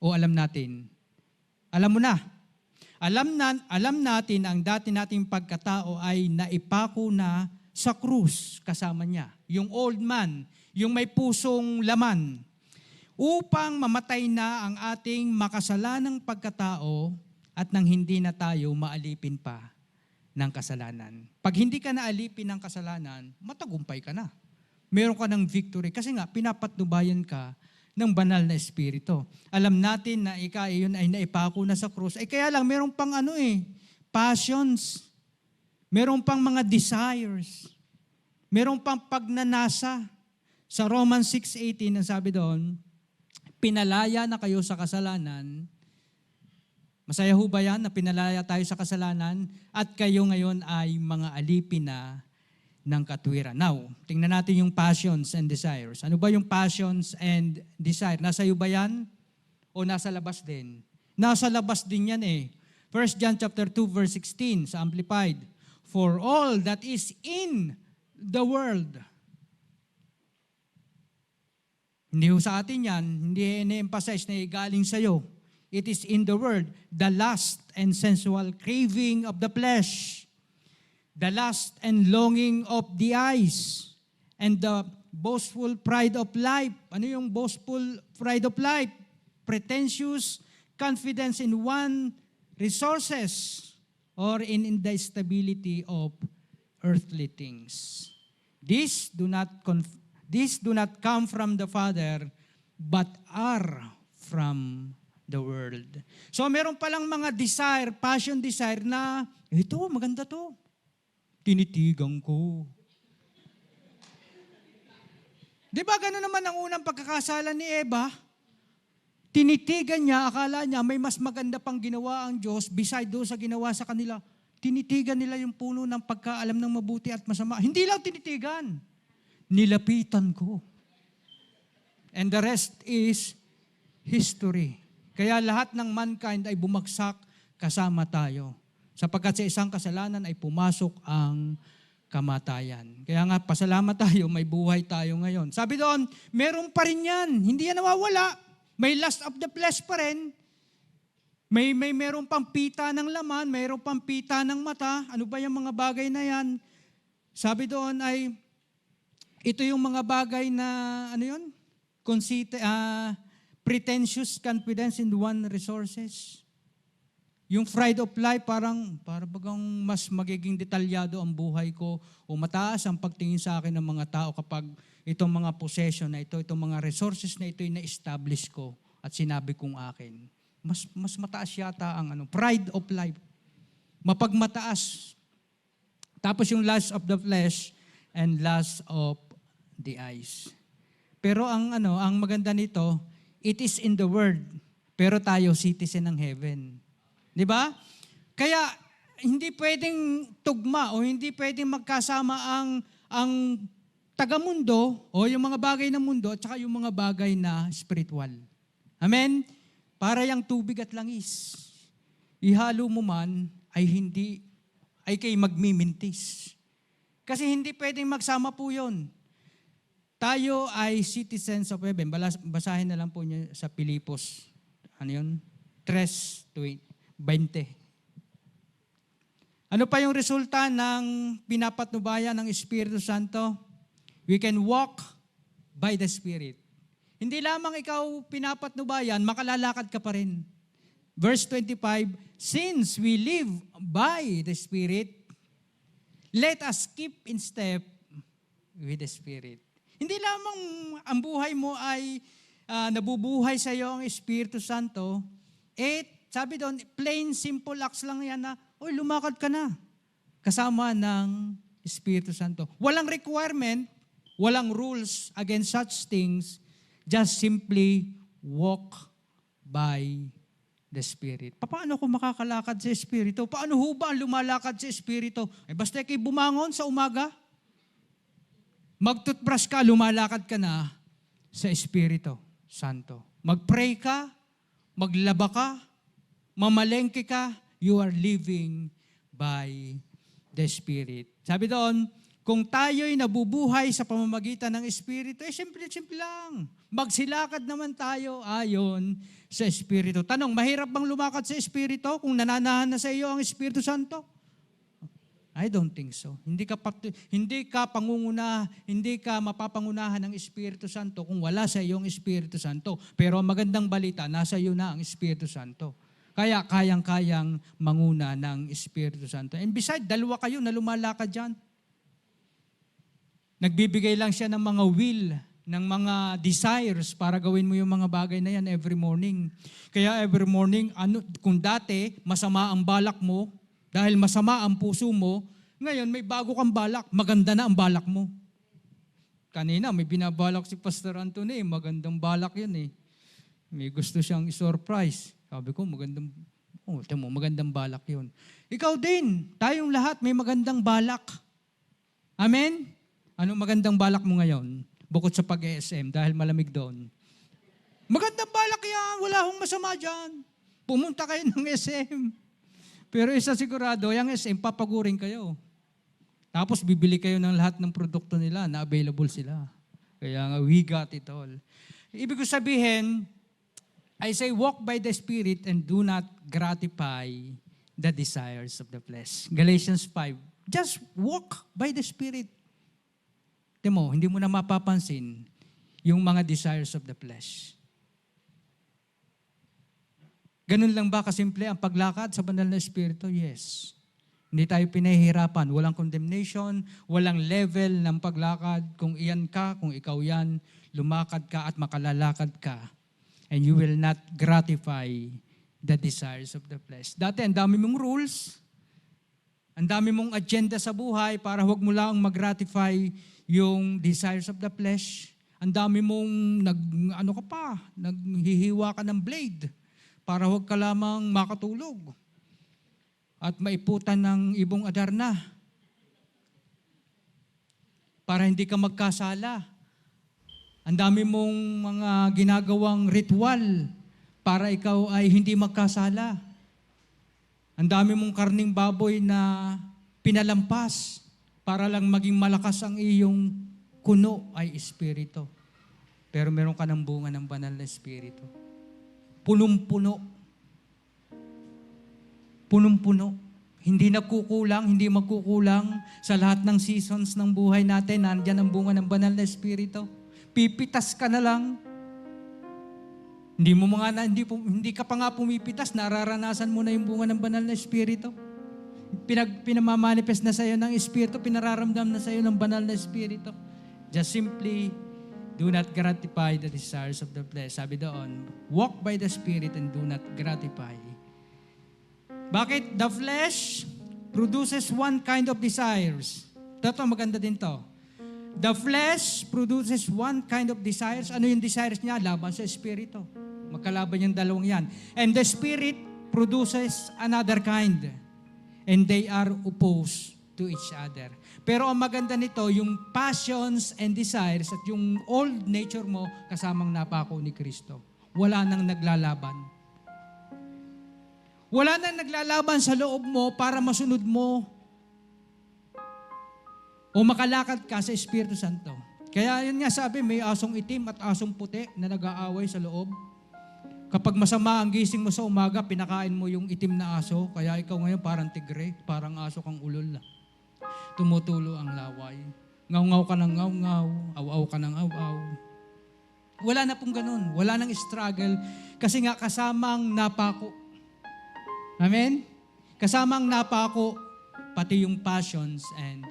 O alam natin? Alam mo na. Alam natin ang dati nating pagkatao ay naipako na sa krus kasama niya. Yung old man, yung may pusong laman. Upang mamatay na ang ating makasalanang pagkatao at nang hindi na tayo maalipin pa ng kasalanan. Pag hindi ka naalipin ng kasalanan, matagumpay ka na. Meron ka ng victory. Kasi nga, pinapatnubayan ka ng banal na espiritu. Alam natin na iyon ay naipako na sa krus. Kaya lang, meron pang passions. Meron pang mga desires. Meron pang pagnanasa. Sa Romans 6:18, ang sabi doon, pinalaya na kayo sa kasalanan. Masaya ho ba yan na pinalaya tayo sa kasalanan at kayo ngayon ay mga alipin na ng katwiran. Now, tingnan natin yung passions and desires. Ano ba yung passions and desire? Nasa iyo ba yan? O nasa labas din? Nasa labas din yan 1 John chapter 2 verse 16 sa Amplified. For all that is in the world. Hindi ho sa atin yan. Hindi na-emphasize na galing sa iyo. It is in the world, the lust and sensual craving of the flesh, the lust and longing of the eyes, and the boastful pride of life. Ano yung boastful pride of life? Pretentious confidence in one resources or in the stability of earthly things. These do not come from the Father, but are from the world. So meron palang mga desire, passion desire na, ito, maganda to. Tinitigan ko. Di ba gano'n naman ang unang pagkakasala ni Eva? Tinitigan niya, akala niya may mas maganda pang ginawa ang Diyos beside doon sa ginawa sa kanila. Tinitigan nila yung puno ng pagkaalam ng mabuti at masama. Hindi lang tinitigan. Nilapitan ko. And the rest is history. Kaya lahat ng mankind ay bumagsak kasama tayo. Sapagkat sa isang kasalanan ay pumasok ang kamatayan. Kaya nga, pasalamat tayo, may buhay tayo ngayon. Sabi doon, meron pa rin yan. Hindi yan nawawala. May lust of the flesh pa rin. Meron pang pita ng laman, meron pang pita ng mata. Ano ba yung mga bagay na yan? Sabi doon ay, ito yung mga bagay na, pretentious confidence in one resources. Yung pride of life, para bagang mas magiging detalyado ang buhay ko o mataas ang pagtingin sa akin ng mga tao kapag itong mga possession na ito, itong mga resources na ito ay na-establish ko at sinabi kong akin. Mas mataas yata ang pride of life. Mapagmataas. Tapos yung lust of the flesh and lust of the eyes. Pero ang maganda nito, it is in the world, pero tayo citizen ng heaven. Di ba? Kaya hindi pwedeng tugma o hindi pwedeng magkasama ang tagamundo o yung mga bagay ng mundo at saka yung mga bagay na spiritual. Amen? Para yung tubig at langis. Ihalo mo man ay kay magmimintis. Kasi hindi pwedeng magsama po yun. Tayo ay citizens of heaven. Basahin na lang po niyo sa Pilipos. 3:20. Ano pa yung resulta ng pinapatnubayan ng Espiritu Santo? We can walk by the Spirit. Hindi lamang ikaw pinapatnubayan, makalalakad ka pa rin. Verse 25, since we live by the Spirit, let us keep in step with the Spirit. Hindi lamang ang buhay mo ay nabubuhay sa iyo ang Espiritu Santo, sabi doon, plain simple acts lang yan na, lumakad ka na. Kasama ng Espiritu Santo. Walang requirement, walang rules against such things, just simply walk by the Spirit. Paano ako makakalakad sa Espiritu? Paano ho ba lumalakad sa Espiritu? Basta kayo bumangon sa umaga, mag-toothbrush ka, lumalakad ka na sa Espiritu Santo. Mag-pray ka, maglaba ka, mamalengke ka, you are living by the Spirit. Sabi doon, kung tayo'y nabubuhay sa pamamagitan ng Espiritu, simple-simple lang. Magsilakad naman tayo ayon sa Espiritu. Tanong, mahirap bang lumakad sa Espiritu kung nananahan na sa iyo ang Espiritu Santo? I don't think so. Hindi ka mapapangunahan ng Espiritu Santo kung wala sa iyo ang Espiritu Santo. Pero ang magandang balita, nasa iyo na ang Espiritu Santo. Kaya kayang-kayang manguna ng Espiritu Santo. And besides, dalawa kayo na lumalakad dyan. Nagbibigay lang siya ng mga will, ng mga desires para gawin mo yung mga bagay na yan every morning. Kaya every morning, kung dati masama ang balak mo, dahil masama ang puso mo, ngayon may bago kang balak, maganda na ang balak mo. Kanina may binabalak si Pastor Anthony, magandang balak yun eh. May gusto siyang i-surprise. Sabi ko, magandang balak yun. Ikaw din, tayong lahat may magandang balak. Amen? Anong magandang balak mo ngayon? Bukod sa pag-ESM, dahil malamig doon. Magandang balak yan, wala akong masama dyan. Pumunta kayo ng SM. Pero isa sigurado, yung SM, papagurin kayo. Tapos bibili kayo ng lahat ng produkto nila na available sila. Kaya nga, we got it all. Ibig ko sabihin, I say, walk by the Spirit and do not gratify the desires of the flesh. Galatians 5, just walk by the Spirit. Timo, hindi mo na mapapansin yung mga desires of the flesh. Ganun lang ba kasimple ang paglakad sa banal na Espiritu? Yes. Hindi tayo pinahihirapan. Walang condemnation, walang level ng paglakad. Kung iyan ka, kung ikaw yan, lumakad ka at makalalakad ka. And you will not gratify the desires of the flesh. Dati, ang dami mong rules, ang dami mong agenda sa buhay para huwag mo lang mag-gratify yung desires of the flesh. Ang dami mong naghihiwa ka ng blade para huwag ka lamang makatulog at maiputan ng ibong Adarna para hindi ka magkasala. Ang dami mong mga ginagawang ritual para ikaw ay hindi magkasala. Ang dami mong karning baboy na pinalampas para lang maging malakas ang iyong kuno ay Espiritu. Pero meron ka ng bunga ng banal na Espiritu. Punong-puno. Punong-puno. Hindi nagkukulang, hindi magkukulang sa lahat ng seasons ng buhay natin. Nandiyan ang bunga ng banal na Espiritu. Pipitas ka na lang. Hindi ka pa nga pumipitas, nararanasan mo na yung bunga ng banal na Espiritu. Pinamamanifest na sa iyo ng Espiritu, pinararamdam na sa iyo ng banal na Espiritu. Just simply do not gratify the desires of the flesh. Sabi doon, walk by the Spirit and do not gratify. Bakit? The flesh produces one kind of desires. Ito maganda din to. The flesh produces one kind of desires. Ano yung desires niya? Laban sa Espiritu. Magkalaban yung dalawang yan. And the Spirit produces another kind. And they are opposed to each other. Pero ang maganda nito, yung passions and desires at yung old nature mo kasamang napako ni Kristo. Wala nang naglalaban. Wala nang naglalaban sa loob mo para masunod mo o makalakad ka sa Espiritu Santo. Kaya yun nga sabi, may asong itim at asong puti na nag-aaway sa loob. Kapag masama ang gising mo sa umaga, pinakain mo yung itim na aso, kaya ikaw ngayon parang tigre, parang aso kang ulol na. Tumutulo ang laway. Ngaw-ngaw ka ng ngaw-ngaw, aw-aw ka ng aw-aw. Wala na pong ganun. Wala nang struggle kasi nga kasamang napako. Amen? Kasamang napako, pati yung passions and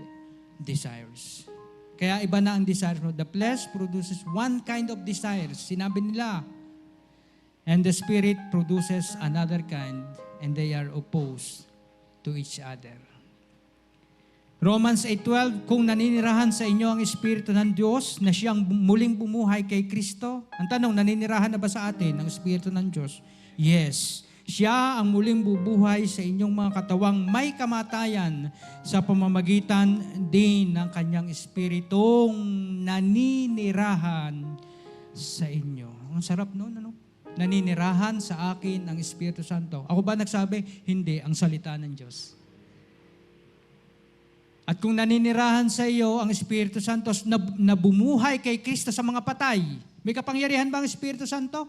desires. Kaya iba na ang desires mo. The flesh produces one kind of desires. Sinabi nila, and the Spirit produces another kind, and they are opposed to each other. Romans 8:12, kung naninirahan sa inyo ang Espiritu ng Diyos na siyang muling bumuhay kay Kristo. Ang tanong, naninirahan na ba sa atin ang Espiritu ng Diyos? Yes. Siya ang muling bubuhay sa inyong mga katawang may kamatayan sa pamamagitan din ng kanyang espiritong naninirahan sa inyo. Ang sarap nun, ano? Naninirahan sa akin ang Espiritu Santo. Ako ba nagsabi? Hindi, ang salita ng Diyos. At kung naninirahan sa iyo ang Espiritu Santo na bumuhay kay Kristo sa mga patay, may kapangyarihan ba ang Espiritu Santo?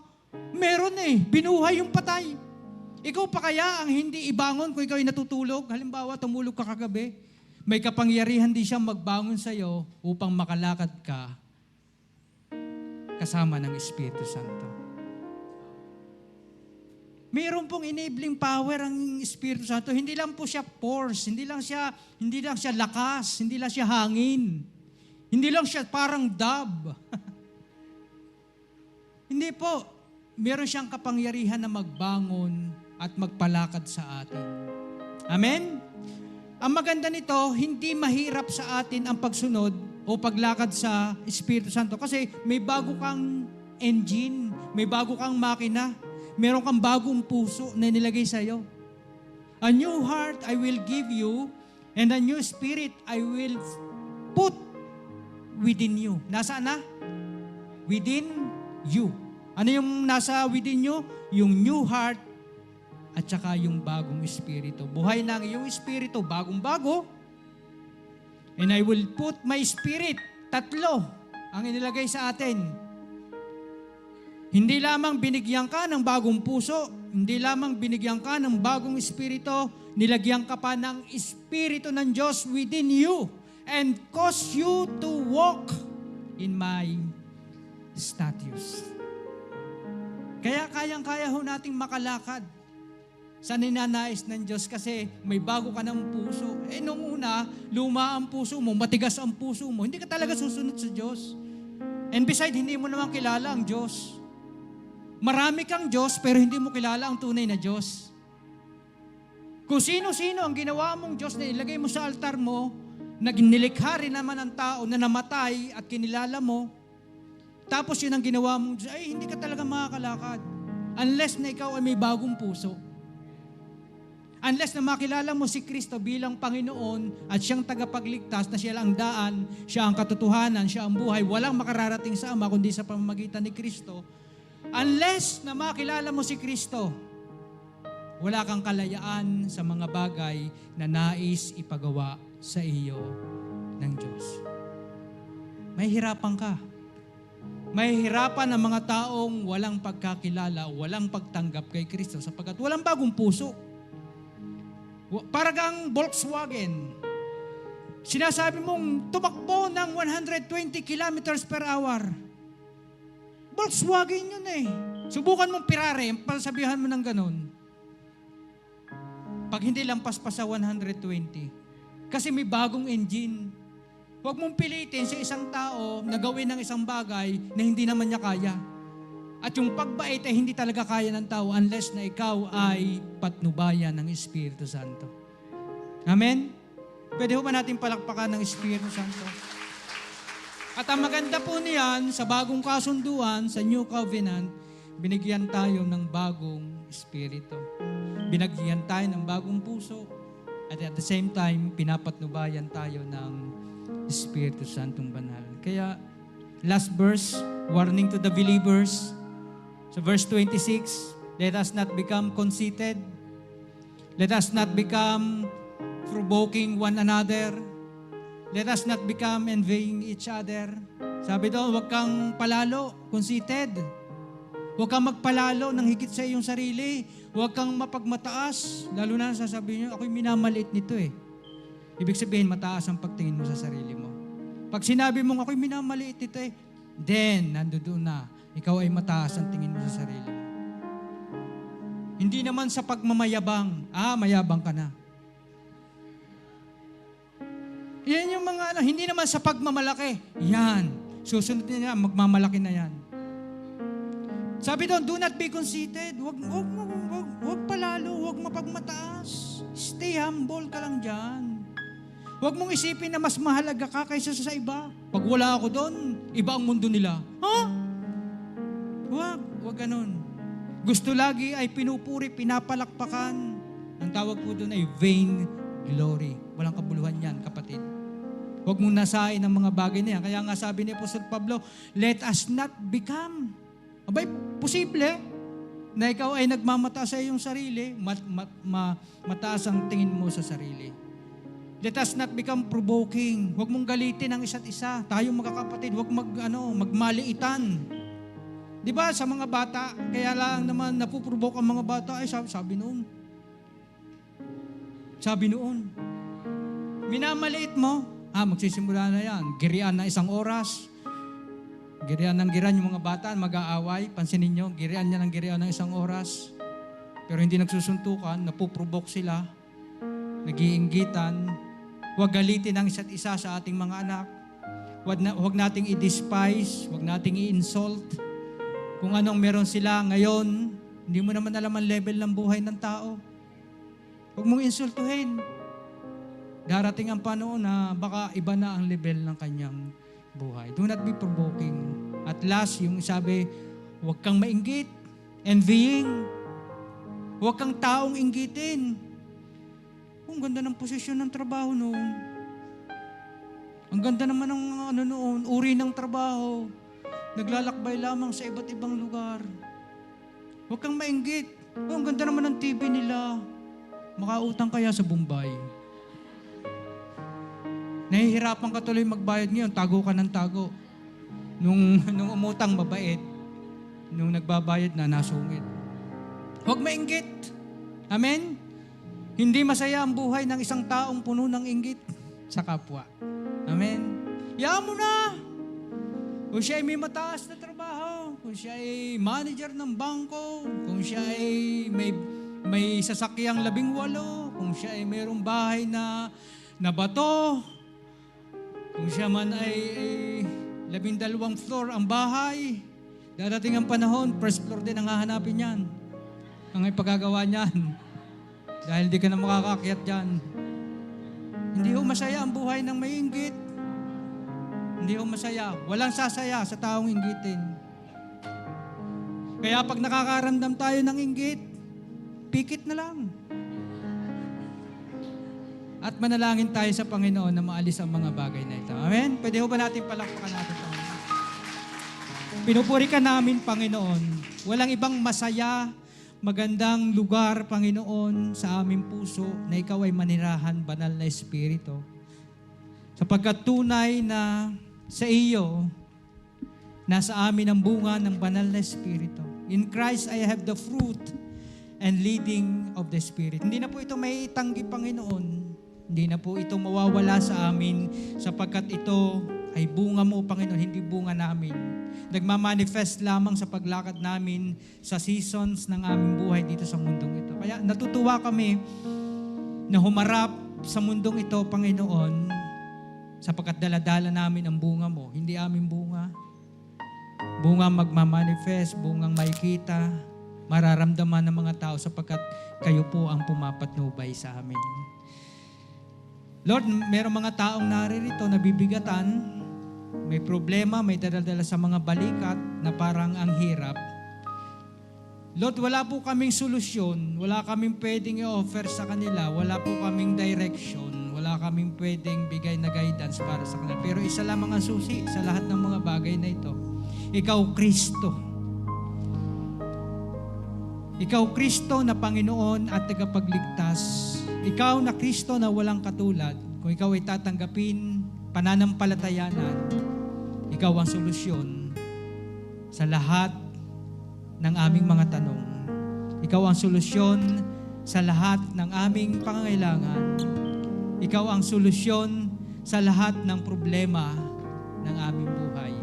Meron eh, binuhay yung patay. Ikaw pa kaya ang hindi ibangon kung ikaw ay natutulog? Halimbawa, tumulog ka kagabi, may kapangyarihan din siyang magbangon sa iyo upang makalakad ka kasama ng Espiritu Santo. Mayroon pong enabling power ang Espiritu Santo. Hindi lang po siya force, hindi lang siya lakas, hindi lang siya hangin. Hindi lang siya parang dove. Hindi po. Meron siyang kapangyarihan na magbangon at magpalakad sa atin. Amen? Ang maganda nito, hindi mahirap sa atin ang pagsunod o paglakad sa Espiritu Santo kasi may bago kang engine, may bago kang makina, meron kang bagong puso na nilagay sa iyo. A new heart I will give you, and a new spirit I will put within you. Nasaan na? Within you. Ano yung nasa within you? Yung new heart at saka yung bagong espiritu. Buhay na ang iyong espiritu, bagong-bago. And I will put my spirit, 3 ang inilagay sa atin. Hindi lamang binigyan ka ng bagong puso, hindi lamang binigyan ka ng bagong espiritu, nilagyan ka pa ng espiritu ng Diyos within you and cause you to walk in my statutes. Kaya kayang-kaya ho nating makalakad sa ninanais ng Diyos kasi may bago ka ng puso. Nung una, luma ang puso mo, matigas ang puso mo, hindi ka talaga susunod sa Diyos. And beside, hindi mo naman kilala ang Diyos. Marami kang Diyos, pero hindi mo kilala ang tunay na Diyos. Kung sino-sino ang ginawa mong Diyos na ilagay mo sa altar mo, na nilikha rin naman ang tao na namatay at kinilala mo, tapos yun ang ginawa mong Diyos, ay hindi ka talaga makakalakad. Unless na ikaw ay may bagong puso. Unless na makilala mo si Kristo bilang Panginoon at siyang tagapagligtas na siya lang daan, siya ang katotohanan, siya ang buhay, walang makararating sa Ama kundi sa pamamagitan ni Kristo. Unless na makilala mo si Kristo, wala kang kalayaan sa mga bagay na nais ipagawa sa iyo ng Diyos. Mahihirapan ka. Mahihirapan ang mga taong walang pagkakilala, walang pagtanggap kay Kristo sapagkat walang bagong puso. Para kang Volkswagen. Sinasabi mong tumakbo ng 120 kilometers per hour. Volkswagen yun eh. Subukan mong Ferrari, pasabihan mo ng ganun. Pag hindi lampas pa sa 120. Kasi may bagong engine. Huwag mong pilitin sa isang tao na gawin ng isang bagay na hindi naman niya kaya. At yung pagbait ay hindi talaga kaya ng tao unless na ikaw ay patnubayan ng Espiritu Santo. Amen? Pwede ho ba natin palakpakan ng Espiritu Santo? At ang maganda po niyan, sa bagong kasunduan, sa New Covenant, binigyan tayo ng bagong Espiritu. Binigyan tayo ng bagong puso. At the same time, pinapatnubayan tayo ng Espiritu Santong Banal. Kaya, last verse, warning to the believers. So verse 26, let us not become conceited. Let us not become provoking one another. Let us not become envying each other. Sabi doon, huwag kang palalo, conceited. Huwag kang magpalalo ng higit sa iyong sarili. Huwag kang mapagmataas. Lalo na sasabihin niyo, ako'y minamaliit nito eh. Ibig sabihin, mataas ang pagtingin mo sa sarili mo. Pag sinabi mong ako'y minamaliit nito eh, then, nandoon na, ikaw ay mataas ang tingin mo sa sarili mo. Hindi naman sa pagmamayabang, mayabang ka na. Yan yung mga, hindi naman sa pagmamalaki. Yan. Susunod na yan, magmamalaki na yan. Sabi doon, do not be conceited. Huwag palalo, huwag mapagmataas. Stay humble ka lang dyan. Huwag mong isipin na mas mahalaga ka kaysa sa iba. Pag wala ako doon, iba ang mundo nila. Huwag ganun. Gusto lagi ay pinupuri, pinapalakpakan. Ang tawag po doon ay vain glory. Walang kabuluhan yan, kapatid. Huwag mong nasain ang mga bagay na yan. Kaya nga sabi ni Apostol Pablo, let us not become. Abay, posible na ikaw ay nagmamataas sa iyong sarili, mataas ang tingin mo sa sarili. Let us not become provoking. Huwag mong galitin ang isa't isa. Tayong magkakapatid, huwag magmaliitan. Di ba sa mga bata, kaya lang naman napuprovoke ang mga bata, ay sabi noon. Minamaliit mo, magsisimula na yan. Girian na 1 oras. Girian ng girian yung mga bata, mag-aaway. Pansinin nyo, girian niya ng girian ng 1 oras. Pero hindi nagsusuntukan, napuprovoke sila. Nag-iinggitan. Huwag galitin ang isa't isa sa ating mga anak. Huwag nating i-despise, huwag nating i-insult. Kung anong meron sila ngayon, hindi mo naman alam ang level ng buhay ng tao. Huwag mong insultuhin. Darating ang panahon na baka iba na ang level ng kanyang buhay. Do not be provoking. At last, yung sabi, huwag kang mainggit, envying. Huwag kang taong inggitin. Ang ganda ng posisyon ng trabaho noon. Ang ganda naman ng noon, uri ng trabaho. Naglalakbay lamang sa iba't ibang lugar. Huwag kang mainggit. Ang ganda naman ng TV nila. Makautang kaya sa Bombay. Nahihirapan ka tuloy magbayad ngayon, tago ka ng tago. Nung umutang, mabait. Nung nagbabayad na, nasungit. Huwag mainggit. Amen? Hindi masaya ang buhay ng isang taong puno ng inggit sa kapwa. Amen? Hayaan mo na. Kung siya ay may mataas na trabaho, kung siya ay manager ng bangko, kung siya ay may sasakyang 18, kung siya ay mayroong bahay na bato, kung siya man ay 12 floor ang bahay, darating ang panahon, first floor din ang hahanapin yan. Ang ipagagawa niyan. Dahil di ka na makakakyat dyan. Hindi ho masaya ang buhay ng may inggit. Hindi ho masaya. Walang sasaya sa taong inggitin. Kaya pag nakakaramdam tayo ng inggit, pikit na lang. At manalangin tayo sa Panginoon na maalis ang mga bagay na ito. Amen? Pwede ho ba natin palakpakan natin ito? Pinupuri ka namin, Panginoon. Walang ibang masaya, magandang lugar, Panginoon, sa aming puso na Ikaw ay manirahan, banal na Espiritu. Sapagkat tunay na sa iyo, nasa amin ang bunga ng banal na Espiritu. In Christ, I have the fruit and leading of the Spirit. Hindi na po ito may itanggi, Panginoon. Hindi na po ito mawawala sa amin sapagkat ito ay bunga mo, Panginoon, hindi bunga namin. Nagmamanifest lamang sa paglakad namin sa seasons ng aming buhay dito sa mundong ito. Kaya natutuwa kami na humarap sa mundong ito, Panginoon, sapagkat daladala namin ang bunga mo. Hindi aming bunga. Bunga magmamanifest, bungang makikita, mararamdaman ng mga tao sapagkat kayo po ang pumapatnubay sa amin. Lord, mayroong mga taong naririto na bibigatan, may problema, may daladala sa mga balikat na parang ang hirap. Lord, wala po kaming solusyon, wala kaming pwedeng i-offer sa kanila, wala po kaming direction, wala kaming pwedeng bigay na guidance para sa kanila. Pero isa lamang ang susi sa lahat ng mga bagay na ito. Ikaw, Kristo. Ikaw, Kristo na Panginoon at tagapagligtas. Ikaw na Kristo na walang katulad. Kung ikaw ay tatanggapin, pananampalatayanan, ikaw ang solusyon sa lahat ng aming mga tanong. Ikaw ang solusyon sa lahat ng aming pangangailangan. Ikaw ang solusyon sa lahat ng problema ng aming buhay.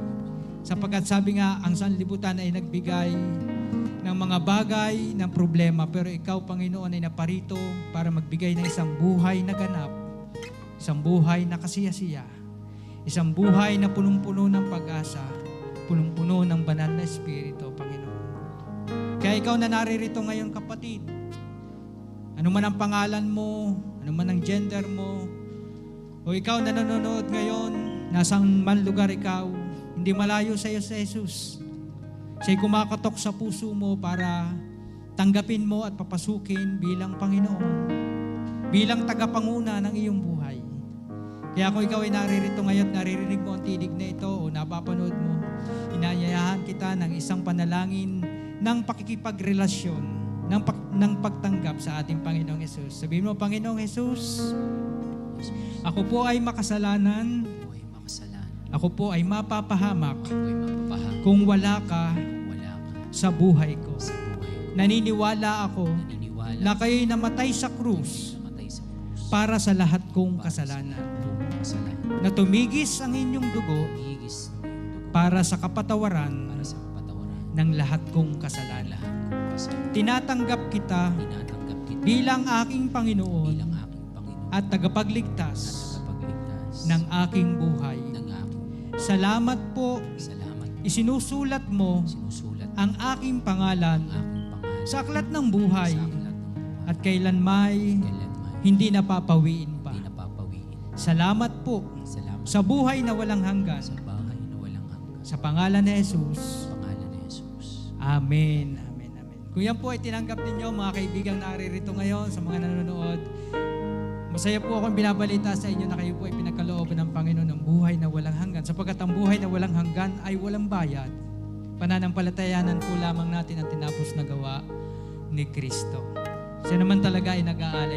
Sapagkat sabi nga, ang sanlibutan ay nagbigay ng mga bagay, ng problema, pero ikaw, Panginoon, ay naparito para magbigay ng isang buhay na ganap, isang buhay na kasiyasiya, isang buhay na punong-puno ng pag-asa, punong-puno ng banal na Espiritu, Panginoon. Kaya ikaw na naririto ngayon, kapatid, ano man ang pangalan mo, ano man ang gender mo, o ikaw na nanonood ngayon, nasang man lugar ikaw, hindi malayo sa iyo sa Jesus. Siya'y kumakatok sa puso mo para tanggapin mo at papasukin bilang Panginoon, bilang tagapanguna ng iyong buhay. Kaya kung ikaw ay naririto ngayon at naririnig mo ang tinig na ito o napapanood mo, inaanyayahan kita ng isang panalangin ng pakikipagrelasyon, ng pagtanggap sa ating Panginoong Hesus. Sabihin mo, Panginoong Hesus, ako po ay makasalanan, ako po ay mapapahamak kung wala ka sa buhay ko. Naniniwala ako na kayo'y namatay sa krus para sa lahat kong kasalanan. Na tumigis ang inyong dugo para sa kapatawaran ng lahat kong kasalanan. Tinatanggap kita bilang aking Panginoon at tagapagligtas ng aking buhay. Salamat po, isinusulat mo ang aking pangalan sa aklat ng buhay at kailanmay hindi napapawiin pa. Salamat po sa buhay na walang hanggan. Sa pangalan ni Jesus. Amen. Amen. Amen. Kung yan po ay tinanggap ninyo, mga kaibigang naririto ngayon, sa mga nanonood, masaya po akong binabalita sa inyo na kayo po ay pinagkalooban ng Panginoon ng buhay na walang hanggan. Sapagkat ang buhay na walang hanggan ay walang bayad. Pananampalatayanan po lamang natin ang tinapos na gawa ni Kristo. Siya naman talaga ay nag-aalay